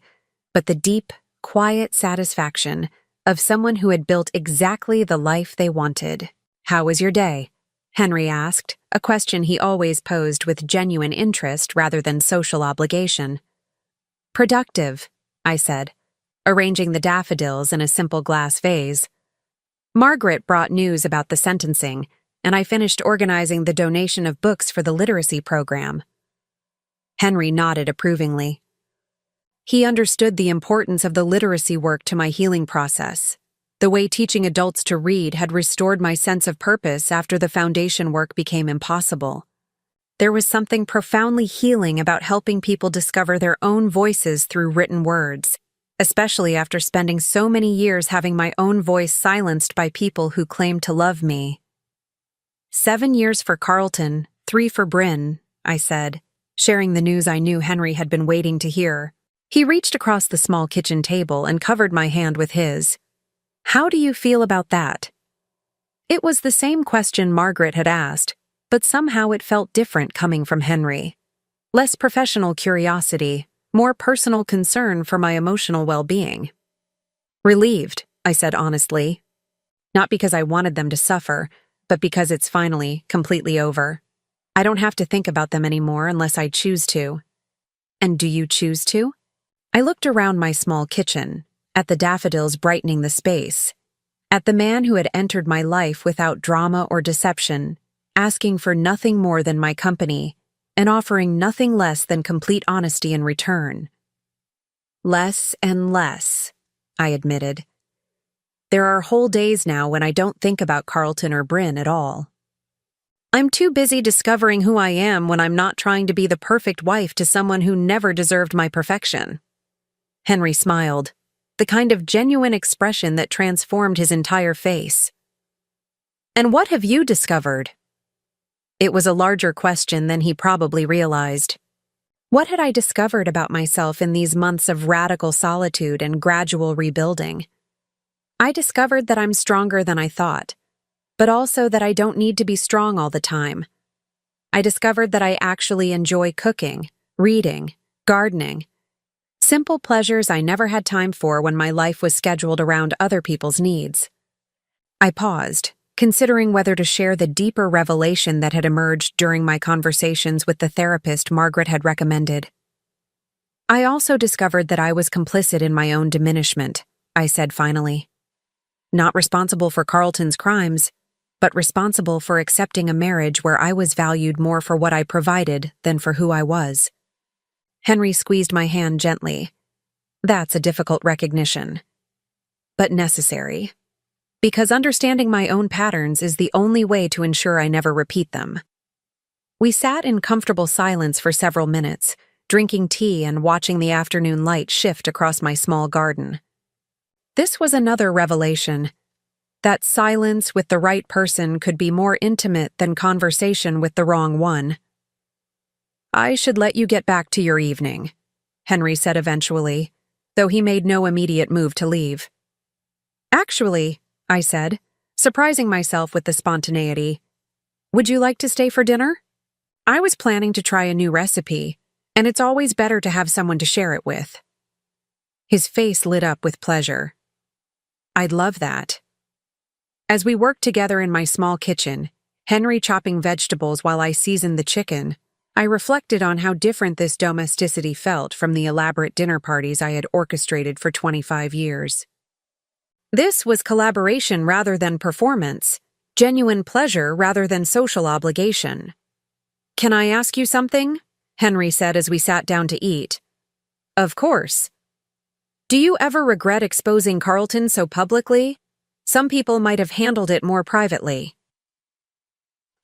but the deep, quiet satisfaction of someone who had built exactly the life they wanted. "How was your day?" Henry asked, a question he always posed with genuine interest rather than social obligation. "Productive," I said, arranging the daffodils in a simple glass vase. Margaret brought news about the sentencing, and I finished organizing the donation of books for the literacy program. Henry nodded approvingly. He understood the importance of the literacy work to my healing process. The way teaching adults to read had restored my sense of purpose after the foundation work became impossible. There was something profoundly healing about helping people discover their own voices through written words, especially after spending so many years having my own voice silenced by people who claimed to love me. 7 years for Carlton, 3 for Bryn, I said, sharing the news I knew Henry had been waiting to hear. He reached across the small kitchen table and covered my hand with his. "How do you feel about that?" It was the same question Margaret had asked, but somehow it felt different coming from Henry. Less professional curiosity, more personal concern for my emotional well-being. "Relieved," I said honestly. Not because I wanted them to suffer, but because it's finally completely over. I don't have to think about them anymore unless I choose to. "And do you choose to?" I looked around my small kitchen, at the daffodils brightening the space, at the man who had entered my life without drama or deception, asking for nothing more than my company, and offering nothing less than complete honesty in return. "Less and less," I admitted. "There are whole days now when I don't think about Carlton or Bryn at all. I'm too busy discovering who I am when I'm not trying to be the perfect wife to someone who never deserved my perfection." Henry smiled, the kind of genuine expression that transformed his entire face. "And what have you discovered?" It was a larger question than he probably realized. What had I discovered about myself in these months of radical solitude and gradual rebuilding? I discovered that I'm stronger than I thought, but also that I don't need to be strong all the time. I discovered that I actually enjoy cooking, reading, gardening. Simple pleasures I never had time for when my life was scheduled around other people's needs. I paused, considering whether to share the deeper revelation that had emerged during my conversations with the therapist Margaret had recommended. "I also discovered that I was complicit in my own diminishment," I said finally. "Not responsible for Carlton's crimes, but responsible for accepting a marriage where I was valued more for what I provided than for who I was." Henry squeezed my hand gently. "That's a difficult recognition, but necessary. Because understanding my own patterns is the only way to ensure I never repeat them." We sat in comfortable silence for several minutes, drinking tea and watching the afternoon light shift across my small garden. This was another revelation. That silence with the right person could be more intimate than conversation with the wrong one. "I should let you get back to your evening," Henry said eventually, though he made no immediate move to leave. "Actually," I said, surprising myself with the spontaneity, "would you like to stay for dinner? I was planning to try a new recipe, and it's always better to have someone to share it with." His face lit up with pleasure. "I'd love that." As we worked together in my small kitchen, Henry chopping vegetables while I seasoned the chicken, I reflected on how different this domesticity felt from the elaborate dinner parties I had orchestrated for 25 years. This was collaboration rather than performance, genuine pleasure rather than social obligation. "Can I ask you something?" Henry said as we sat down to eat. "Of course." "Do you ever regret exposing Carlton so publicly? Some people might have handled it more privately."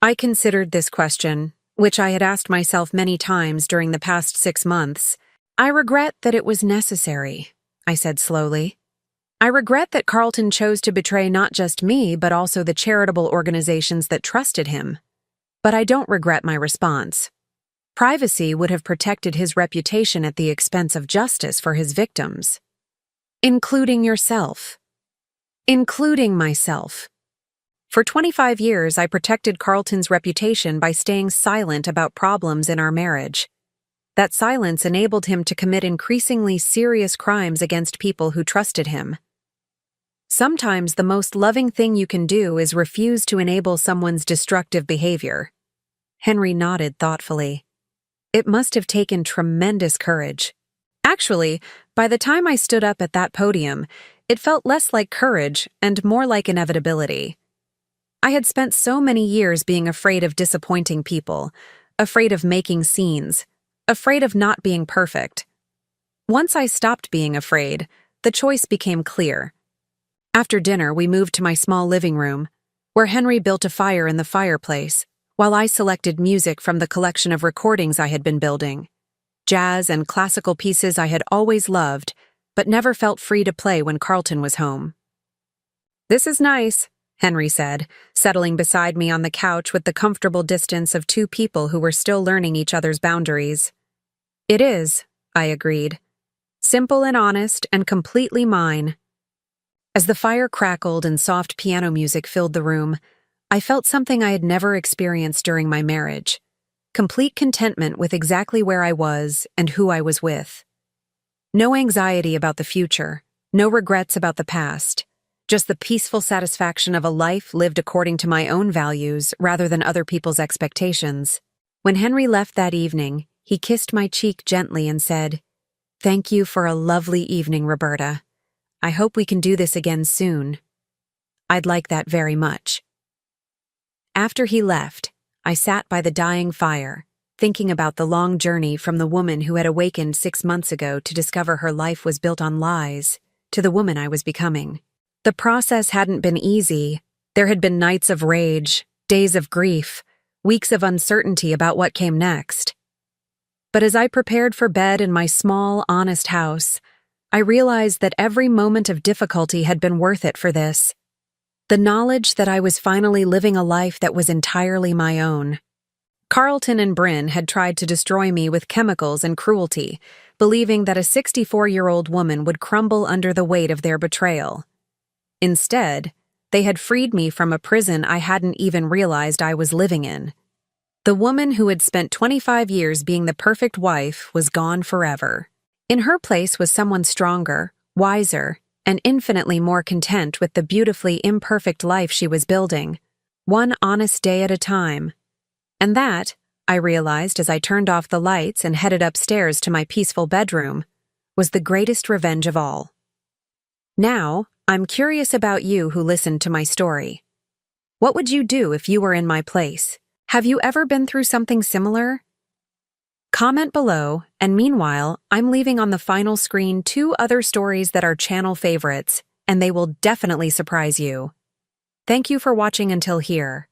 I considered this question, which I had asked myself many times during the past 6 months. "I regret that it was necessary," I said slowly. "I regret that Carlton chose to betray not just me, but also the charitable organizations that trusted him. But I don't regret my response. Privacy would have protected his reputation at the expense of justice for his victims. Including yourself. Including myself. For 25 years, I protected Carlton's reputation by staying silent about problems in our marriage. That silence enabled him to commit increasingly serious crimes against people who trusted him. Sometimes the most loving thing you can do is refuse to enable someone's destructive behavior. Henry nodded thoughtfully. It must have taken tremendous courage. Actually, by the time I stood up at that podium, it felt less like courage and more like inevitability. I had spent so many years being afraid of disappointing people, afraid of making scenes, afraid of not being perfect. Once I stopped being afraid, the choice became clear. After dinner, we moved to my small living room, where Henry built a fire in the fireplace, while I selected music from the collection of recordings I had been building. Jazz and classical pieces I had always loved, but never felt free to play when Carlton was home. "This is nice," Henry said, settling beside me on the couch with the comfortable distance of two people who were still learning each other's boundaries. "It is," I agreed. "Simple and honest and completely mine." As the fire crackled and soft piano music filled the room, I felt something I had never experienced during my marriage. Complete contentment with exactly where I was and who I was with. No anxiety about the future, no regrets about the past, just the peaceful satisfaction of a life lived according to my own values rather than other people's expectations. When Henry left that evening, he kissed my cheek gently and said, "Thank you for a lovely evening, Roberta. I hope we can do this again soon." I'd like that very much. After he left, I sat by the dying fire, thinking about the long journey from the woman who had awakened 6 months ago to discover her life was built on lies, to the woman I was becoming. The process hadn't been easy. There had been nights of rage, days of grief, weeks of uncertainty about what came next. But as I prepared for bed in my small, honest house, I realized that every moment of difficulty had been worth it for this. The knowledge that I was finally living a life that was entirely my own. Carlton and Bryn had tried to destroy me with chemicals and cruelty, believing that a 64-year-old woman would crumble under the weight of their betrayal. Instead, they had freed me from a prison I hadn't even realized I was living in. The woman who had spent 25 years being the perfect wife was gone forever. In her place was someone stronger, wiser, and infinitely more content with the beautifully imperfect life she was building, one honest day at a time. And that, I realized as I turned off the lights and headed upstairs to my peaceful bedroom, was the greatest revenge of all. Now, I'm curious about you who listened to my story. What would you do if you were in my place? Have you ever been through something similar? Comment below, and meanwhile, I'm leaving on the final screen 2 other stories that are channel favorites, and they will definitely surprise you. Thank you for watching until here.